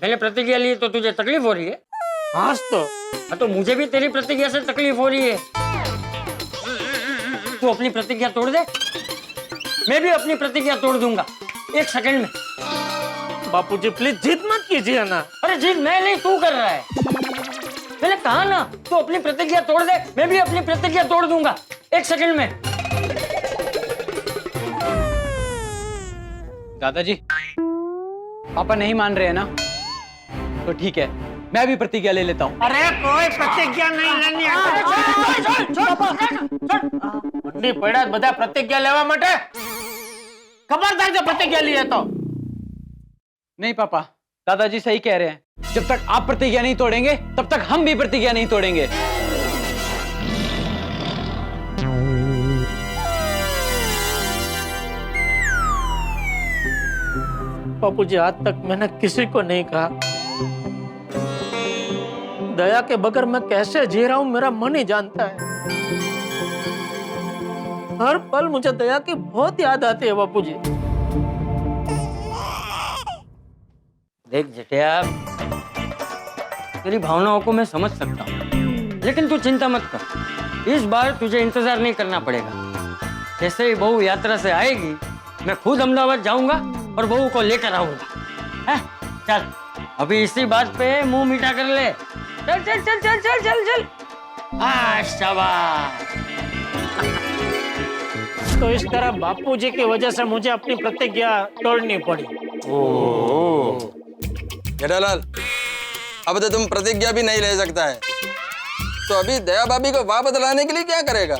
मैंने प्रतिज्ञा ली तो तुझे तकलीफ हो रही है?
हाँ
तो मुझे भी तेरी प्रतिज्ञा से तकलीफ हो रही है। तू अपनी प्रतिज्ञा तोड़ दे, मैं भी अपनी प्रतिज्ञा तोड़ दूंगा 1 सेकंड में।
बापूजी प्लीज जिद मत कीजिए ना।
अरे जिद मैं नहीं, तू कर रहा है। मैंने कहा ना, तू अपनी प्रतिज्ञा तोड़ दे, मैं भी अपनी प्रतिज्ञा तोड़ दूंगा 1 सेकंड में।
दादाजी, पापा नहीं मान रहे हैं ना, तो ठीक है, मैं भी प्रतिज्ञा ले लेता हूँ।
अरे कोई प्रतिज्ञा नहीं लेनी है। पड़ा બધા प्रतिज्ञा लेवा માટે खबरदार जो प्रतिज्ञा ली है तो।
नहीं पापा, दादाजी सही कह रहे हैं। जब तक आप प्रतिज्ञा नहीं तोड़ेंगे, तब तक हम भी प्रतिज्ञा नहीं तोड़ेंगे।
बापूजी आज तक मैंने किसी को नहीं कहा, दया के बगैर मैं कैसे जी रहा हूं मेरा मन ही जानता है। हर पल मुझे दया की बहुत याद आती है बापूजी।
देख जेठिया, तेरी भावनाओं को मैं समझ सकता हूँ, लेकिन तू चिंता मत कर। इस बार तुझे इंतजार नहीं करना पड़ेगा। जैसे ही बहू यात्रा से आएगी, मैं खुद अहमदाबाद जाऊंगा और बहू को लेकर आऊंगा। चल अभी इसी बात पे मुंह मीठा कर ले। चल चल चल चल चल चल चल। शाबाश।
तो इस तरह बापूजी की वजह से मुझे अपनी प्रतिज्ञा तोड़नी पड़ी।
जेठालाल, अब तो तुम प्रतिज्ञा भी नहीं ले सकता है, तो अभी दया भाभी को वापस लाने के लिए क्या करेगा?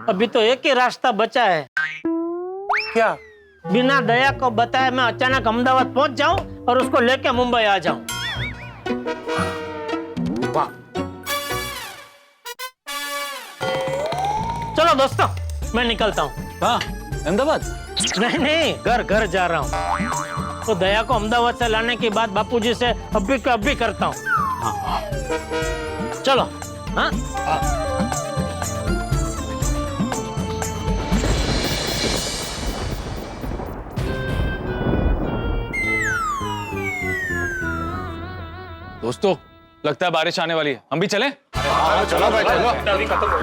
अभी तो एक ही रास्ता बचा है। क्या? बिना दया को बताए मैं अचानक अहमदाबाद पहुंच जाऊं और उसको लेके मुंबई आ जाऊं। वाह। चलो दोस्तों, मैं निकलता हूँ।
हाँ, अहमदाबाद?
नहीं, घर जा रहा हूँ। तो दया को अहमदाबाद से लाने की बात बापूजी से अभी का अभी करता हूँ। चलो। हाँ।
दोस्तों लगता है बारिश आने वाली है, हम भी चलें?
चलो भाई चलो।
अभी खत्म हो।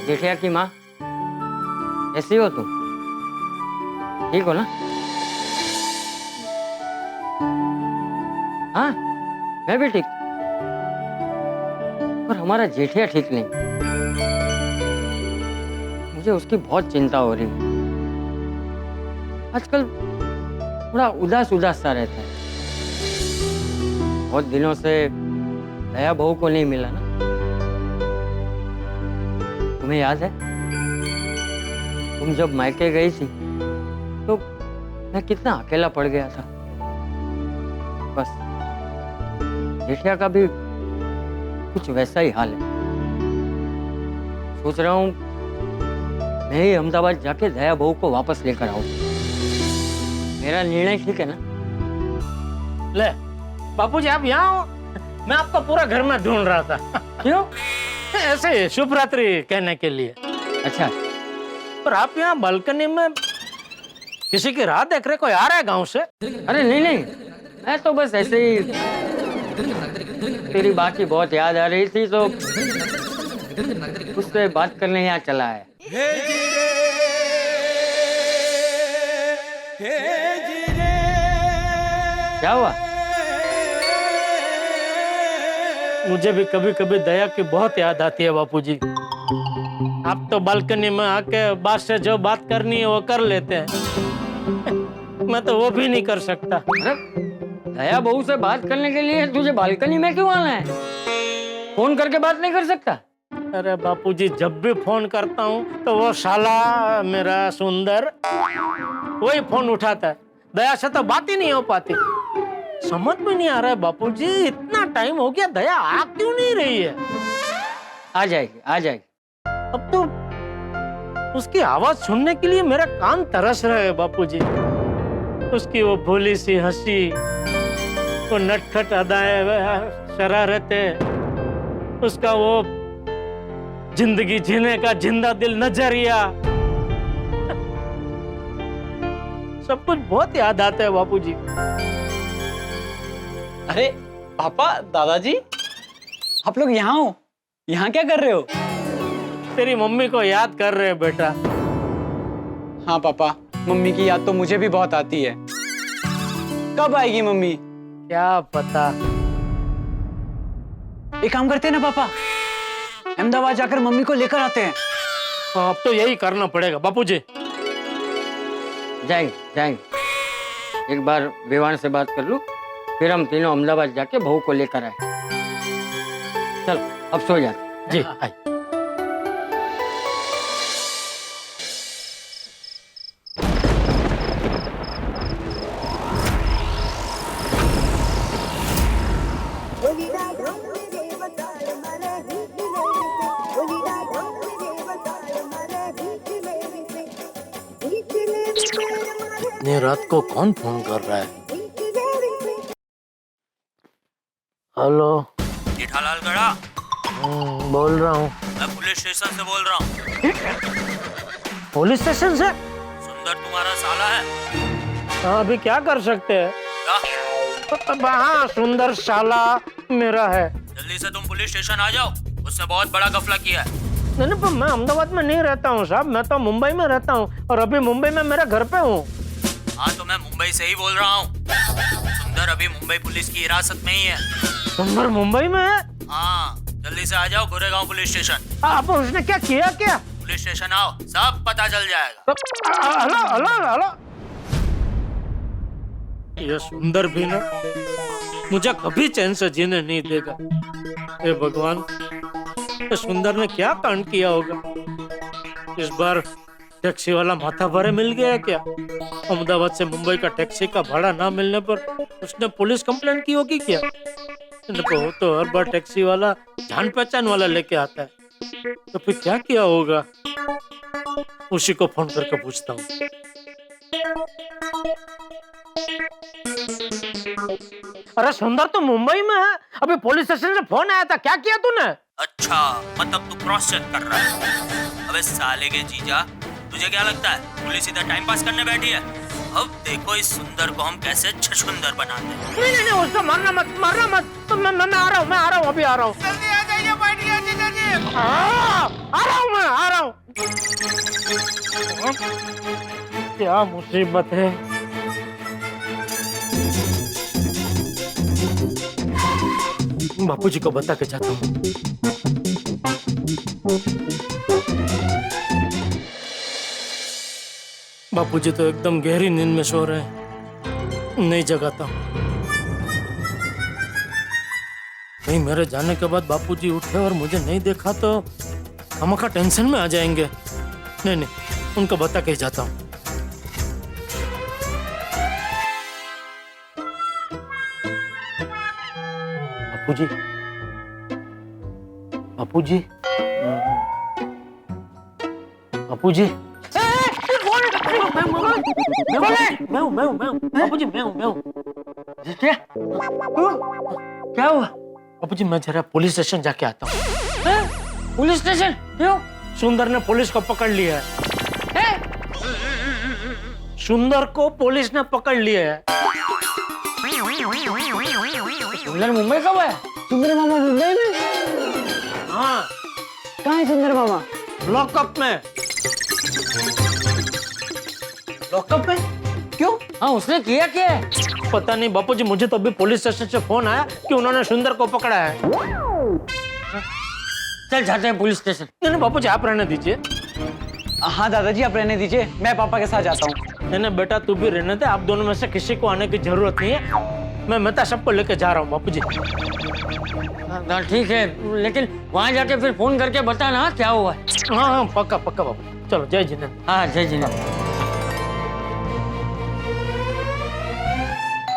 जेठिया की माँ, कैसी हो तुम? ठीक हो ना? हाँ, मैं भी ठीक, पर हमारा जेठिया ठीक नहीं। मुझे उसकी बहुत चिंता हो रही है। आजकल थोड़ा उदास उदास सा रहता है। बहुत दिनों से दया बहू को नहीं मिला ना। तुम्हें याद है तुम जब मायके गई थी तो मैं कितना अकेला पड़ गया था। बस जेठिया का भी कुछ वैसा ही हाल है। सोच रहा हूँ मैं ही अहमदाबाद जाके दया बहू को वापस लेकर आऊं। मेरा निर्णय ठीक है ना?
ले बापूजी आप यहाँ हो, मैं आपका पूरा घर में ढूंढ रहा था।
क्यों?
ऐसे शुभ रात्रि कहने के लिए।
अच्छा,
पर आप यहाँ बालकनी में किसी की राह देख रहे, कोई आ रहा है गांव से?
अरे नहीं नहीं, मैं तो बस ऐसे ही तेरी बात की बहुत याद आ रही थी तो उससे बात करने यहाँ चला है। क्या हुआ?
मुझे भी कभी कभी दया की बहुत याद आती है बापूजी। आप तो बालकनी में आके बात से जो बात करनी है वो कर लेते हैं। मैं तो वो भी नहीं कर सकता।
दया बहू से बात करने के लिए तुझे बालकनी में क्यों आना है? फोन करके बात नहीं कर सकता?
अरे बापूजी जब भी फोन करता हूँ तो वो शाला मेरा सुंदर वही फोन उठाता है। दया से तो बात ही नहीं हो पाती। समझ में नहीं आ रहा है बापूजी, इतना टाइम हो गया दया आ क्यों नहीं रही है?
आ जाएगी आ जाएगी।
अब तो उसकी आवाज सुनने के लिए मेरा कान तरस रहे हैं बापूजी। उसकी वो भोली सी हंसी, वो नटखट अदाएं, शरारतें, उसका वो जिंदगी जीने का जिंदा दिल नजरिया, सब कुछ बहुत याद आता है बापूजी।
अरे पापा, दादाजी, आप लोग यहाँ हो? यहाँ क्या कर रहे हो?
तेरी मम्मी को याद कर रहे हैं बेटा।
हाँ पापा, मम्मी की याद तो मुझे भी बहुत आती है। कब आएगी मम्मी?
क्या पता।
एक काम करते हैं ना पापा, अहमदाबाद जाकर मम्मी को लेकर आते हैं।
अब तो यही करना पड़ेगा बापूजी।
जाएंगे जाएंगे। एक बार विवान से बात कर लूं, फिर हम तीनों अहमदाबाद जाके बहू को लेकर आए। चल अब सो जा।
जी
आई।
इतनी रात को कौन फोन कर रहा है? हेलो
जेठालाल गड़ा।
बोल रहा हूँ।
मैं पुलिस स्टेशन से बोल रहा हूँ।
पुलिस स्टेशन से?
सुंदर तुम्हारा साला है।
हाँ, अभी क्या कर सकते हैं? हाँ, सुंदर साला मेरा है।
जल्दी से तुम पुलिस स्टेशन आ जाओ, उसने बहुत बड़ा गफला किया है।
नहीं, पर मैं अहमदाबाद में नहीं रहता हूँ साहब, मैं तो मुंबई में रहता हूँ और अभी मुंबई में मेरे घर पे हूँ।
हाँ तो मैं मुंबई से ही बोल रहा हूँ। सुंदर अभी मुंबई पुलिस की हिरासत में ही है।
सुंदर मुंबई में है?
हाँ, जल्दी से आ जाओ गोरेगांव पुलिस स्टेशन।
आप उसने क्या किया? क्या
पुलिस स्टेशन आओ, सब पता चल जाएगा।
हेलो हेलो हेलो, ये सुंदर भी ना मुझे कभी चैन से जीने नहीं देगा। हे भगवान, ये सुंदर ने क्या कांड किया होगा? इस बार टैक्सी वाला माथा भरे मिल गया क्या? अहमदाबाद से मुंबई का टैक्सी का भाड़ा ना मिलने पर उसने पुलिस कंप्लेंट की होगी क्या? तो हर बार टैक्सी वाला जान पहचान वाला लेके आता है, तो फिर क्या किया होगा? उसी को फोन करके पूछता हूँ। अरे सुंदर तो मुंबई में है, अभी पुलिस स्टेशन से फोन आया था, क्या किया तूने?
अच्छा, मतलब तू क्रॉस चेक कर रहा है। अबे साले के जीजा, तुझे क्या लगता है पुलिस इधर टाइम पास करने बैठी है? अब देखो इस सुंदर को हम कैसे छछुंदर बनाते हैं।
नहीं, उसको मारना मत। तो मैं आ रहा हूँ, अभी आ रहा हूँ।
जल्दी आ जाइए, बैठिए जीजा जी।
आ रहा हूँ। क्या मुसीबत है। बापूजी को बता के जाता हूँ। बापूजी तो एकदम गहरी नींद में सो रहे हैं, नहीं जगाता हूँ। नहीं, मेरे जाने के बाद बापूजी उठे और मुझे नहीं देखा तो हमका टेंशन में आ जाएंगे। नहीं, उनको बता के जाता हूँ। बापूजी क्या हुआ? बापूजी मैं जरा पुलिस स्टेशन जाके आता हूँ। पुलिस स्टेशन क्यों? सुंदर ने पुलिस को पकड़ लिया है। सुंदर को पुलिस ने पकड़ लिया है।
सुंदर मुंबई कब है? सुंदर मामा मुंबई में?
हाँ।
कहाँ है सुंदर मामा?
लॉकअप में।
लॉकअप में? क्यों?
हाँ, उसने किया क्या है? पता नहीं बापूजी, मुझे तो अभी पुलिस स्टेशन से फोन आया कि उन्होंने सुंदर को पकड़ा है।
चल जाते हैं पुलिस स्टेशन।
नहीं बापूजी, आप रहने दीजिए।
हाँ दादाजी, आप रहने दीजिए, मैं पापा के साथ जाता हूँ।
नहीं बेटा, तू भी रहने दे। आप दोनों में से किसी को आने की जरूरत नहीं है। मैं मेहता सबको लेके जा रहा हूँ बापूजी।
ठीक है, लेकिन वहाँ जाके फिर फोन करके बताना क्या हुआ है।
हाँ, पक्का बापू। चलो, जय जिनेंद्र।
हाँ, जय जिनेंद्र।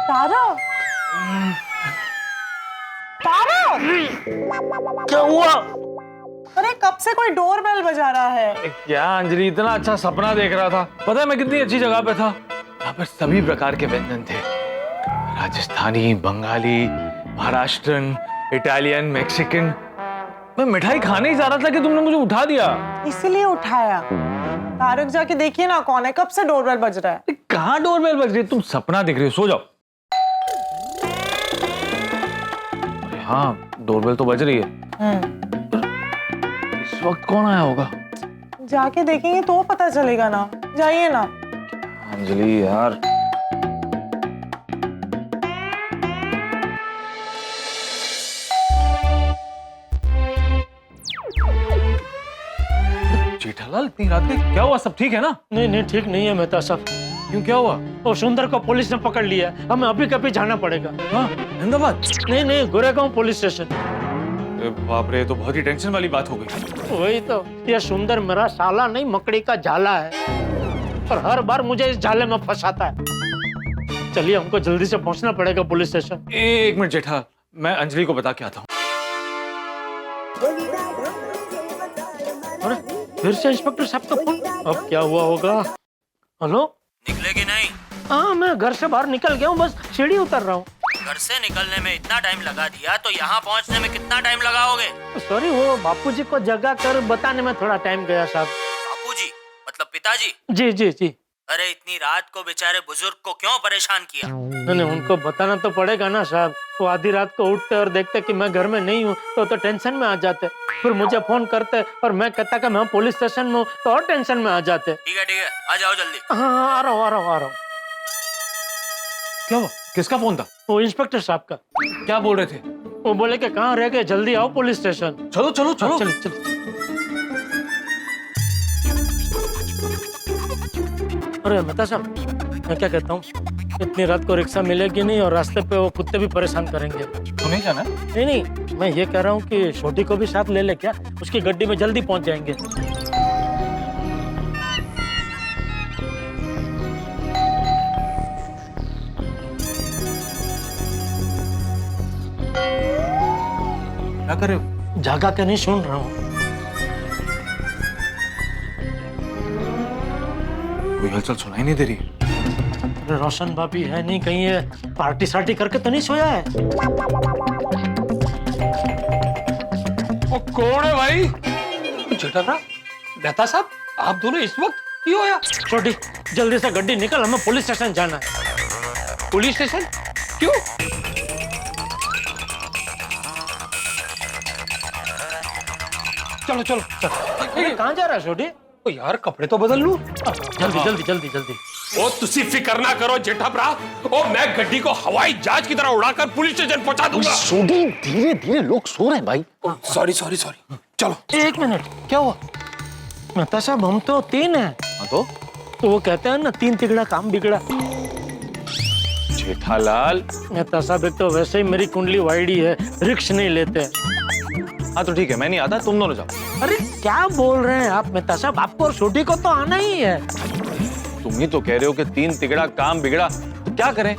तारा,
क्या हुआ?
अरे कब से कोई डोर बेल बजा रहा है?
क्या अंजलि, इतना अच्छा सपना देख रहा था। पता है मैं कितनी अच्छी जगह पे था। यहाँ पर सभी प्रकार के व्यंजन थे, राजस्थानी, बंगाली, महाराष्ट्रन, इटालियन, मैक्सिकन। मैं मिठाई खाने ही जा रहा था कि तुमने मुझे उठा दिया।
इसलिए उठाया। तारक जाके देखिए ना कौन है, कब से डोरबेल बज रहा है।
कहाँ डोरबेल बज रही है? तुम सपना देख रही हो, सो जाओ। हाँ, डोरबेल तो बज रही है। इस वक्त कौन आया होगा?
जाके देखेंगे तो पता चलेगा ना। जाइए ना।
अंजलि यार, जेठालाल, इतनी रात में क्या हुआ? सब ठीक है ना?
नहीं, ठीक नहीं है मेहता साहब।
क्यों, क्या हुआ?
वो सुंदर को पुलिस ने पकड़ लिया है, हमें अभी कभी जाना पड़ेगा।
हाँ, अहमदाबाद?
नहीं, गोरेगांव पुलिस स्टेशन।
बाप रे, तो बहुत ही टेंशन वाली बात हो गई।
वही तो, ये सुंदर मेरा साला नहीं, मकड़ी का झाला है, और हर बार मुझे इस झाले में फंसाता है। चलिए, हमको जल्दी से पहुंचना पड़ेगा पुलिस स्टेशन।
एक मिनट जेठा, मैं अंजलि को बता के आता हूँ।
अरे, फिर से इंस्पेक्टर साहब का फोन। अब क्या हुआ होगा? हेलो,
निकलेगी नहीं?
हाँ, मैं घर से बाहर निकल गया हूँ, बस सीढ़ी उतर रहा हूँ।
घर से निकलने में इतना टाइम लगा दिया तो यहाँ पहुँचने में कितना टाइम लगाओगे?
सॉरी, वो बापूजी को जगा कर बताने में थोड़ा टाइम गया साहब।
बापूजी मतलब पिताजी?
जी।
अरे इतनी रात को बेचारे बुजुर्ग को क्यों परेशान किया?
नहीं, उनको बताना तो पड़ेगा ना साहब। वो आधी रात को उठते और देखते कि मैं घर में नहीं हूँ तो टेंशन में आ जाते। फिर मुझे फोन करते और मैं कहता कि मैं पुलिस स्टेशन में हूँ तो और टेंशन में आ जाते।
ठीक है, आ जाओ जल्दी।
हाँ, आ रहा हूँ।
क्या हुआ? किसका फोन था?
वो इंस्पेक्टर साहब का।
क्या बोल रहे थे?
वो बोले कि कहाँ रह गए, जल्दी आओ पुलिस स्टेशन।
चलो।
चलो। अरे मेहता साहब, मैं क्या कहता हूँ, इतनी रात को रिक्शा मिलेगी नहीं और रास्ते पे वो कुत्ते भी परेशान करेंगे।
तो नहीं जाना?
नहीं, मैं ये कह रहा हूँ कि छोटी को भी साथ ले ले क्या? उसकी गड्डी में जल्दी पहुंच जाएंगे।
क्या कर रहे हो?
जागा के नहीं सुन रहा हूँ।
कोई हलचल सुनाई नहीं दे रही।
रोशन भाभी है नहीं, कहीं ये पार्टी सार्टी करके तो नहीं सोया है?
वो कौन है भाई? जेठालाल, मेहता साहब, आप दोनों इस वक्त क्यों आया?
छोटी जल्दी से गड्डी निकल, हमें पुलिस स्टेशन जाना है।
Police station? क्यों? चलो चलो चलो।
कहाँ जा रहा है छोटी?
ओ यार, कपड़े तो बदल लूं।
जल्दी जल्दी जल्दी जल्दी।
ओ तुसी फिक्र ना करो जेठा भरा, ओ मैं गड्डी को हवाई जहाज की तरह उड़ाकर पुलिस स्टेशन पहुंचा दूंगा।
छोटी, धीरे धीरे, लोग सो रहे हैं भाई।
सॉरी सॉरी सॉरी, चलो।
एक मिनट, क्या हुआ? मेहता साहब, हम तो 3 हैं। तो वो कहते हैं ना, 3 तिगड़ा काम बिगड़ा।
जेठालाल,
मेहता साहब, एक तो वैसे ही मेरी कुंडली वाइडी है, रिक्स नहीं लेते।
हाँ तो ठीक है, मैं नहीं आता, तुम दोनों जाओ।
अरे क्या बोल रहे हैं आप मेहता साहब, आपको और छोटी को तो आना ही है।
तुम ही तो कह रहे हो कि 3 तिगड़ा काम बिगड़ा, तो क्या करें?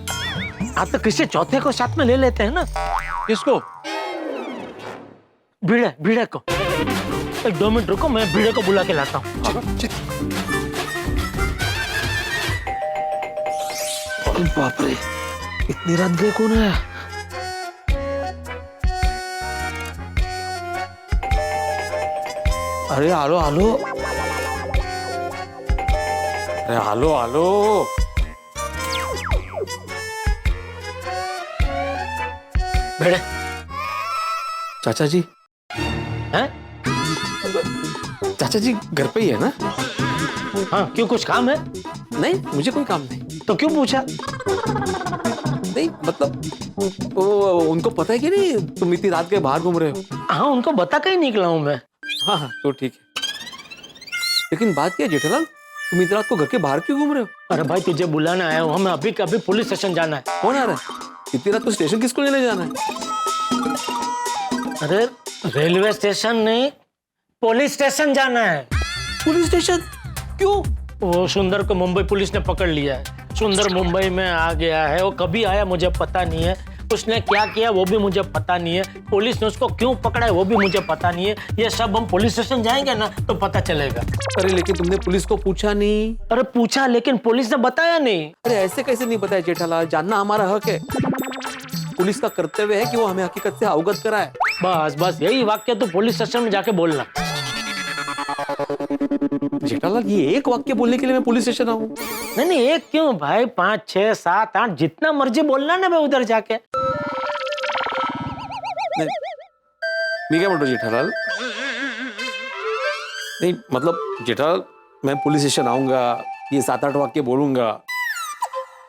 आप तो किसी चौथे को साथ में ले लेते हैं ना।
किसको?
भिड़े, भिड़े को। 1-2 मिनट रुको, मैं भिड़े को बुला के लाता हूँ। बाप रे, इतनी रात गए कौन है? अरे आलो आलो, अरे आलो आलो। भिड़े,
चाचा जी
हैं?
चाचा जी घर पे ही है ना?
हाँ, क्यों, कुछ काम है?
नहीं, मुझे कोई काम नहीं।
तो क्यों पूछा?
नहीं मतलब वो उनको पता है कि नहीं तुम इतनी रात के बाहर घूम रहे हो?
हाँ, उनको बता के ही निकला हूँ मैं।
हाँ हाँ, तो ठीक है। लेकिन बात क्या है जेठालाल, तुम इतनी रात को घर के बाहर क्यों घूम रहे हो?
अरे भाई, तुझे बुलाना आया हूँ, हमें अभी कभी पुलिस स्टेशन जाना है।
कौन आ रहा है? इतनी रात को स्टेशन किसको लेने जाना है?
अरे रेलवे स्टेशन नहीं, पुलिस स्टेशन जाना है।
Police station? क्यों?
वो सुंदर को मुंबई पुलिस ने पकड़ लिया है। सुंदर मुंबई में आ गया है, वो कभी आया मुझे पता नहीं है, उसने क्या किया वो भी मुझे पता नहीं है, पुलिस ने उसको क्यों पकड़ा है वो भी मुझे पता नहीं है। ये सब हम पुलिस स्टेशन जाएंगे ना तो पता चलेगा।
अरे लेकिन तुमने पुलिस को पूछा नहीं?
अरे पूछा, लेकिन पुलिस ने बताया नहीं।
अरे ऐसे कैसे नहीं बताया जेठालाल, जानना हमारा हक है। पुलिस का कर्तव्य है कि वो हमें हकीकत से अवगत कराए।
बस बस यही वाक्य तो पुलिस स्टेशन में जाके बोलना।
जेठालाल, ये एक वाक्य बोलने के लिए मैं पुलिस स्टेशन आऊं?
नहीं नहीं, एक क्यों भाई, 5, 6, 7, 8 जितना मर्जी बोलना ना मैं उधर जाके।
मैं क्या बोल रहा हूँ जेठालाल? नहीं मतलब जेठालाल, मैं पुलिस स्टेशन आऊंगा, ये 7-8 वाक्य बोलूंगा,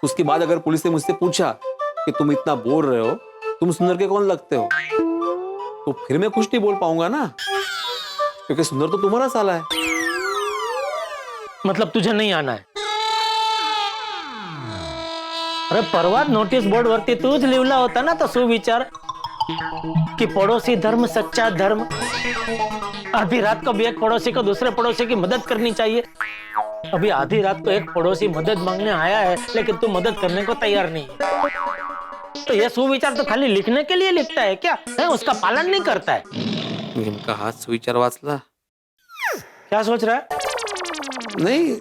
उसके बाद अगर पुलिस ने मुझसे पूछा कि तुम इतना बोल रहे हो, तुम सुंदर के कौन लगते हो, तो फिर मैं कुछ नहीं बोल पाऊंगा ना, क्योंकि सुंदर तो तुम्हारा साला है।
मतलब तुझे नहीं आना है? अरे परवा नोटिस बोर्ड वरती तूच लिवला होता ना तो सुविचार कि पड़ोसी धर्म सच्चा धर्म। आधी रात को भी एक पड़ोसी को दूसरे पड़ोसी की मदद करनी चाहिए। अभी आधी रात को एक पड़ोसी मदद मांगने आया है, लेकिन तू मदद करने को तैयार नहीं है। तो यह सुविचार तो खाली लिखने के लिए लिखता है क्या है? उसका पालन नहीं करता है।
नेमका हात सुविचार वाचला?
क्या सोच रहा है?
नहीं,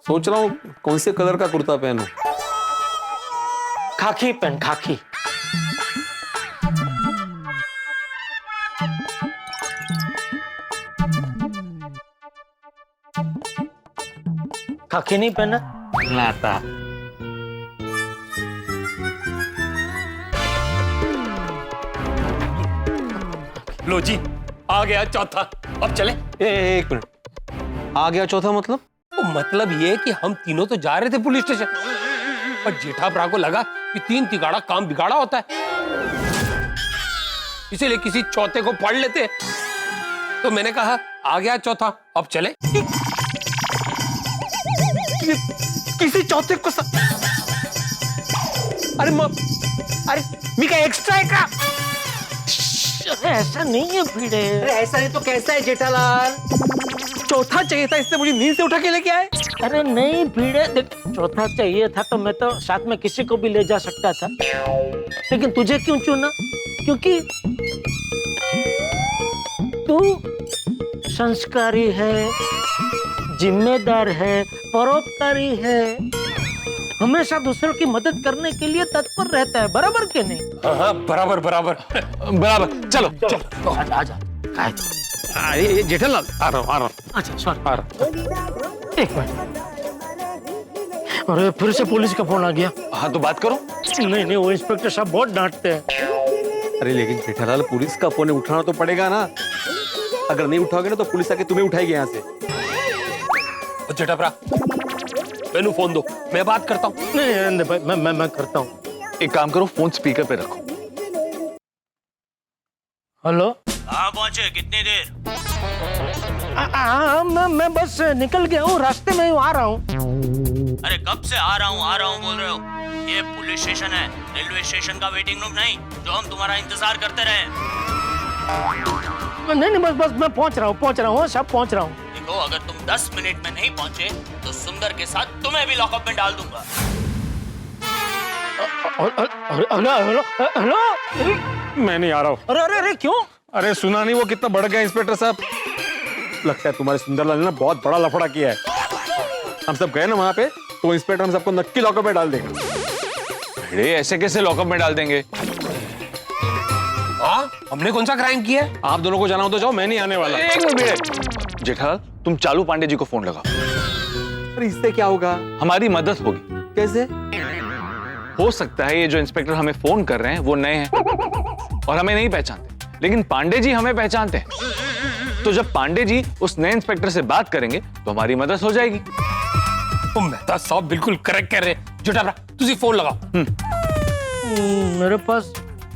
सोच रहा हूँ कौन से कलर का कुर्ता पहनूं।
खाकी पहन, खाकी। खाकी नहीं पहना?
लाता।
लो जी, आ गया चौथा। अब चले?
एक मिनट, आ गया चौथा मतलब?
तो मतलब ये कि हम तीनों तो जा रहे थे पुलिस स्टेशन, पर जेठा भरा को लगा कि 3 तिगाड़ा काम बिगाड़ा होता है, इसीलिए किसी चौथे को पढ़ लेते। तो मैंने कहा आ गया चौथा, अब चले।
किसी चौथे को अरे मिका एक्स्ट्रा है का?
अरे ऐसा नहीं है भिड़े।
अरे ऐसा नहीं तो कैसा है जेठालाल? चौथा चाहिए था, इससे मुझे नींद से उठा के लेके आए।
अरे नहीं भिड़े, देख चौथा चाहिए था तो मैं तो साथ में किसी को भी ले जा सकता था, लेकिन तुझे क्यों चुना? क्योंकि तू संस्कारी है, जिम्मेदार है, परोपकारी है। हमेशा दूसरों की मदद करने के लिए तत्पर रहता है, बराबर के नहीं?
हाँ बराबर बराबर
बराबर। चलो चलो
आजा।
ये जेठालाल आ रहा हूँ
अच्छा सॉरी,
आ रहा
एक मिनट। अरे फिर से पुलिस का फोन आ गया।
हाँ तो बात करो।
नहीं, वो इंस्पेक्टर साहब बहुत डांटते हैं।
अरे लेकिन जेठालाल, पुलिस का फोन उठाना तो पड़ेगा ना। अगर नहीं उठाओगे ना तो पुलिस आके तुम्हें उठाएगी यहाँ से। जेठाभरा, मैंने फोन दो, मैं बात करता हूँ।
नहीं भाई, मैं करता हूँ।
एक काम करो, फोन स्पीकर पे रखो।
हेलो।
कहाँ पहुँचे, कितनी देर?
मैं बस निकल गया हूँ, रास्ते में ही आ रहा हूँ।
अरे कब से आ रहा हूँ बोल रहे हो? ये पुलिस स्टेशन है, रेलवे स्टेशन का वेटिंग रूम नहीं जो हम तुम्हारा इंतजार करते रहे।
नहीं, बस मैं पहुंच रहा हूँ, सब पहुंच रहा हूँ।
देखो, अगर तुम 10 मिनट में नहीं पहुंचे तो सुंदर के साथ तुम्हें भी लॉकअप में डाल दूंगा।
हेलो।
मैं नहीं आ रहा हूँ।
अरे क्यों?
अरे सुना नहीं वो कितना बढ़ गया इंस्पेक्टर साहब। लगता है तुम्हारे सुंदरलाल ने ना बहुत बड़ा लफड़ा किया है। हम सब गए ना वहाँ पे तो इंस्पेक्टर हम सबको नक्की लॉकअप में डाल देगा।
अरे ऐसे कैसे लॉकअप में डाल देंगे?
हाँ, हमने कौन सा क्राइम किया है? आप दोनों को जाना हो तो जाओ, मैं नहीं आने वाला।
एक मिनट जेठालाल, तुम चालू पांडे जी को फोन लगाओ।
अरे इससे क्या होगा?
हमारी मदद होगी।
कैसे?
हो सकता है ये जो इंस्पेक्टर हमें फोन कर रहे हैं वो नए हैं और हमें नहीं पहचानते, लेकिन पांडे जी हमें पहचानते हैं। तो जब पांडे जी उस नए इंस्पेक्टर से बात करेंगे तो हमारी मदद हो जाएगी।
मेहता साहब बिल्कुल करेक्ट कह रहे हैं। जेठाभरा, तुझे फोन लगाओ।
मेरे पास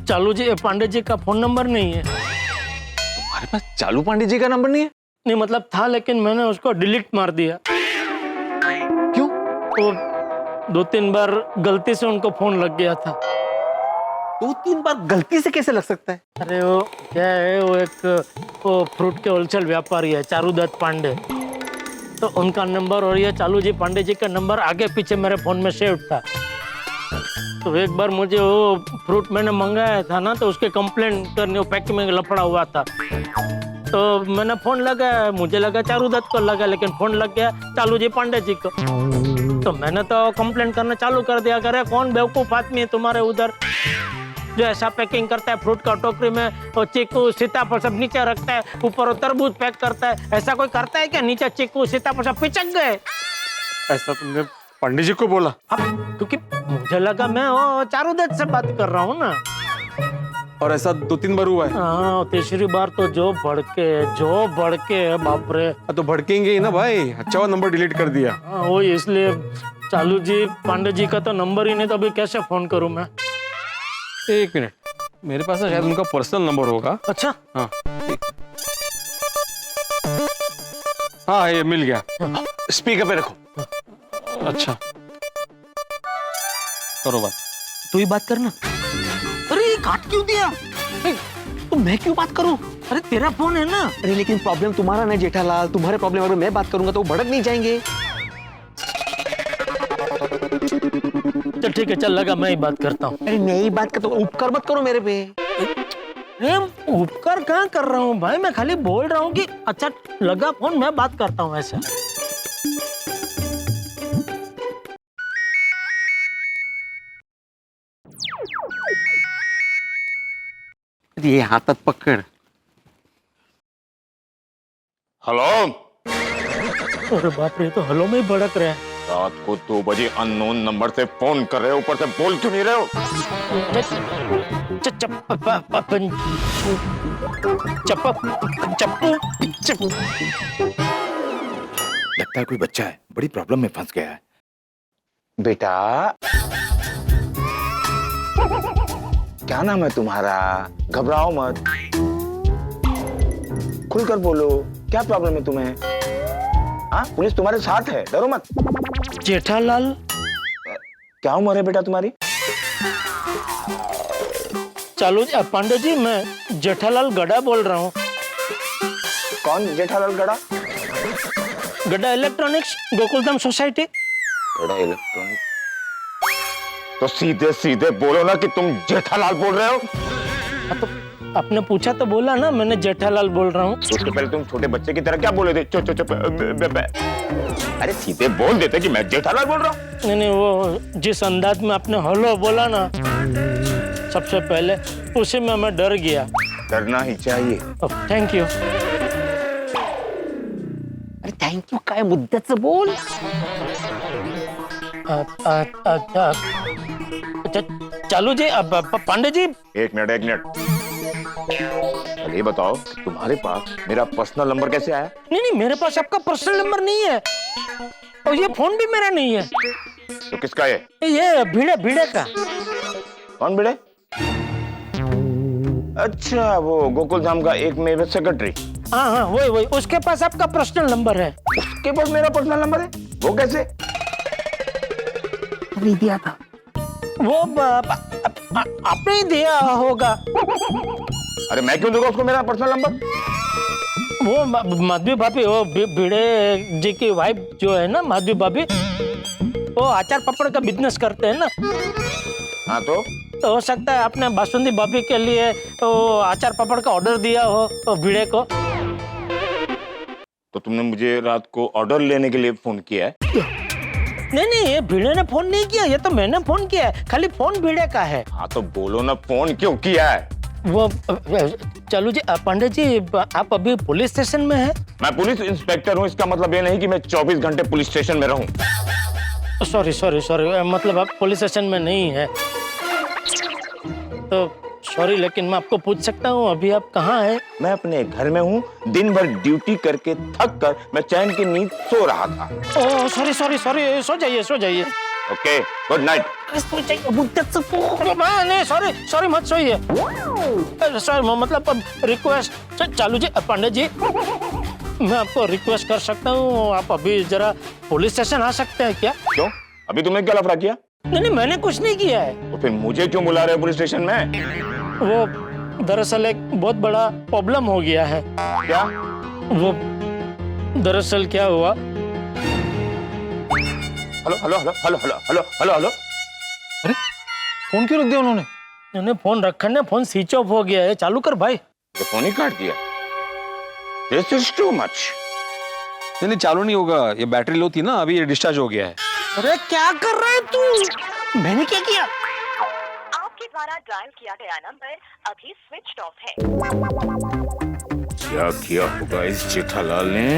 चालू जी पांडे जी का फोन नंबर नहीं है।
तुम्हारे पास चालू पांडे जी का नंबर नहीं है?
नहीं, मतलब था लेकिन मैंने उसको डिलीट मार दिया।
क्यों?
तो 2-3 बार गलती से उनको फोन लग गया था।
2-3 बार गलती से कैसे लग सकता है?
अरे वो क्या है, वो फ्रूट के होलसेल व्यापारी है, चारूदत्त पांडे। तो उनका नंबर और ये चालू जी पांडे जी का नंबर आगे पीछे मेरे फोन में सेव था। तो एक बार मुझे वो फ्रूट मैंने मंगाया था ना, तो उसके कंप्लेंट करने, वो पैकिंग में लफड़ा हुआ था। तो मैंने फोन लगाया, मुझे लगा चारूदत्त को लगा, लेकिन फोन लग गया चालू जी पांडे जी को। तो मैंने तो कंप्लेंट करना चालू कर दिया, करे कौन बेवकूफ आदमी है तुम्हारे उधर जो ऐसा पैकिंग करता है, फ्रूट का टोकरी में वो चीकू सीताफल सब नीचे रखता है, ऊपर वो तरबूज पैक करता है। ऐसा कोई करता है क्या? नीचे चीकू सीताफल सब पिचक गए।
ऐसा तुमने पंडित जी को बोला?
अब क्योंकि मुझे लगा मैं वो चारूदत्त से बात कर रहा हूँ ना।
और ऐसा 2-3 बार हुआ है?
हाँ, तीसरी बार तो जो भड़के बाप रे।
तो भड़केंगे ही ना भाई। अच्छा नंबर डिलीट कर दिया।
वो इसलिए चालू जी पांडे जी का तो नंबर ही नहीं, तो अभी कैसे फोन करूँ मैं?
एक मिनट, मेरे पास ना शायद उनका पर्सनल नंबर होगा।
अच्छा।
हाँ हाँ, ये मिल गया।
स्पीकर पे रखो।
अच्छा करो बात।
तू ही बात करना। अरे ये काट क्यों दिया? तो मैं क्यों बात करूं? अरे तेरा फोन है ना।
अरे लेकिन प्रॉब्लम तुम्हारा ना जेठालाल, तुम्हारे प्रॉब्लम अगर मैं बात करूंगा तो वो भड़क नहीं जाएंगे।
चल ठीक है, चल लगा मैं ही बात करता हूँ।
अरे मैं ही बात करता हूँ, उपकार मत करो मेरे पे।
उपकार कहाँ कर रहा हूँ भाई, मैं खाली बोल रहा हूँ कि अच्छा लगा फोन, मैं बात करता हूँ ऐसा।
ये हाथत पकड़।
हेलो।
अरे बाप रे, तो हेलो में ही भड़क रहे हैं।
रात को 2 बजे अननोन नंबर से फोन कर रहे हो, ऊपर से बोल क्यों नहीं रहे हो?
लगता है कोई बच्चा है, बड़ी प्रॉब्लम में फंस गया है।
बेटा क्या नाम है तुम्हारा? घबराओ मत, खुलकर बोलो, क्या प्रॉब्लम है तुम्हें? हाँ, पुलिस तुम्हारे साथ है, डरो मत।
जेठालाल।
क्या उम्र है बेटा तुम्हारी?
चालू पांडे जी, मैं जेठालाल गड़ा बोल रहा हूँ।
कौन जेठालाल गड़ा?
गड़ा इलेक्ट्रॉनिक्स, गोकुलधाम सोसाइटी।
गड़ा इलेक्ट्रॉनिक?
तो सीधे सीधे बोलो ना कि तुम जेठालाल बोल रहे हो।
तो आपने पूछा तो बोला ना, मैंने जेठालाल बोल रहा हूँ।
उसके पहले तुम छोटे बच्चे की तरह क्या बोले थे? चुप चुप चुप। अरे सीधे बोल देते कि मैं जेठालाल बोल रहा हूँ।
नहीं, वो जिस अंदाज में आपने हेलो बोला ना सबसे पहले, उसी में मैं डर गया।
डरना ही चाहिए।
Thank you.
अरे थैंक यू काय मुद्द्याचं बोल।
चालू जी, पांडे जी।
एक मिनट। ये बताओ तुम्हारे पास मेरा पर्सनल नंबर कैसे आया?
नहीं, मेरे पास आपका पर्सनल नंबर नहीं है, और ये फोन भी मेरा नहीं है।
तो किसका है?
ये भिड़े का।
कौन भिड़े? अच्छा, वो गोकुल धाम का एक मेरे सेक्रेटरी।
हाँ, वही। उसके पास आपका पर्सनल नंबर है।
उसके पास मेरा पर्सनल नंबर है? वो कैसे?
नहीं दिया था
वो आपने ही दिया होगा।
अरे मैं क्यों दूंगा उसको मेरा पर्सनल नंबर?
वो माधवी भाभी, वो भिड़े जी की वाइफ जो है ना, माधवी भाभी, वो अचार पापड़ का बिजनेस करते हैं ना।
हाँ, तो
हो सकता है आपने बासुंदी भाभी के लिए तो अचार पापड़ का ऑर्डर दिया हो तो भिड़े को।
तो तुमने मुझे रात को ऑर्डर लेने के लिए फोन किया है?
नहीं, ये भिड़े ने फोन नहीं किया, ये तो मैंने फोन किया है। खाली फोन भिड़े का है।
हाँ तो बोलो ना, फोन क्यों किया है?
वो चलो जी, पांडे जी, आप अभी पुलिस स्टेशन में हैं?
मैं पुलिस इंस्पेक्टर हूँ, इसका मतलब ये नहीं कि मैं 24 घंटे पुलिस स्टेशन में रहूँ।
सॉरी, मतलब आप पुलिस स्टेशन में नहीं है तो सॉरी, लेकिन मैं आपको पूछ सकता हूँ अभी आप कहाँ हैं?
मैं अपने घर में हूँ। दिन भर ड्यूटी करके थक कर मैं चैन की नींद सो रहा था।
ओह सॉरी, सो जाइए।
Okay, good night.
नहीं, सॉरी मत सोइए। सॉरी, मतलब रिक्वेस्ट। चालू जी, पांडे जी, मैं आपको रिक्वेस्ट कर सकता हूँ, आप अभी जरा पुलिस स्टेशन आ सकते हैं क्या?
क्यों? अभी तुमने क्या लफड़ा किया?
नहीं, मैंने कुछ नहीं किया है।
तो फिर मुझे क्यों बुला रहे हो पुलिस स्टेशन में?
वो दरअसल एक बहुत बड़ा प्रॉब्लम हो गया है।
क्या?
वो दरअसल क्या हुआ?
हेलो।
अरे फोन क्यों रख दिया उन्होंने?
मैंने फोन रखा ना, फोन स्विच ऑफ हो गया है। चालू कर भाई।
तो फोन ही काट दिया। This is too much.
नहीं, चालू नहीं होगा, ये बैटरी लो थी ना, अभी ये डिस्चार्ज हो गया है।
अरे क्या कर रहा है तू? मैंने क्या किया?
आपके द्वारा डायल किया गया नंबर अभी स्विच ऑफ है।
क्या किया होगा इस जेठालाल ने?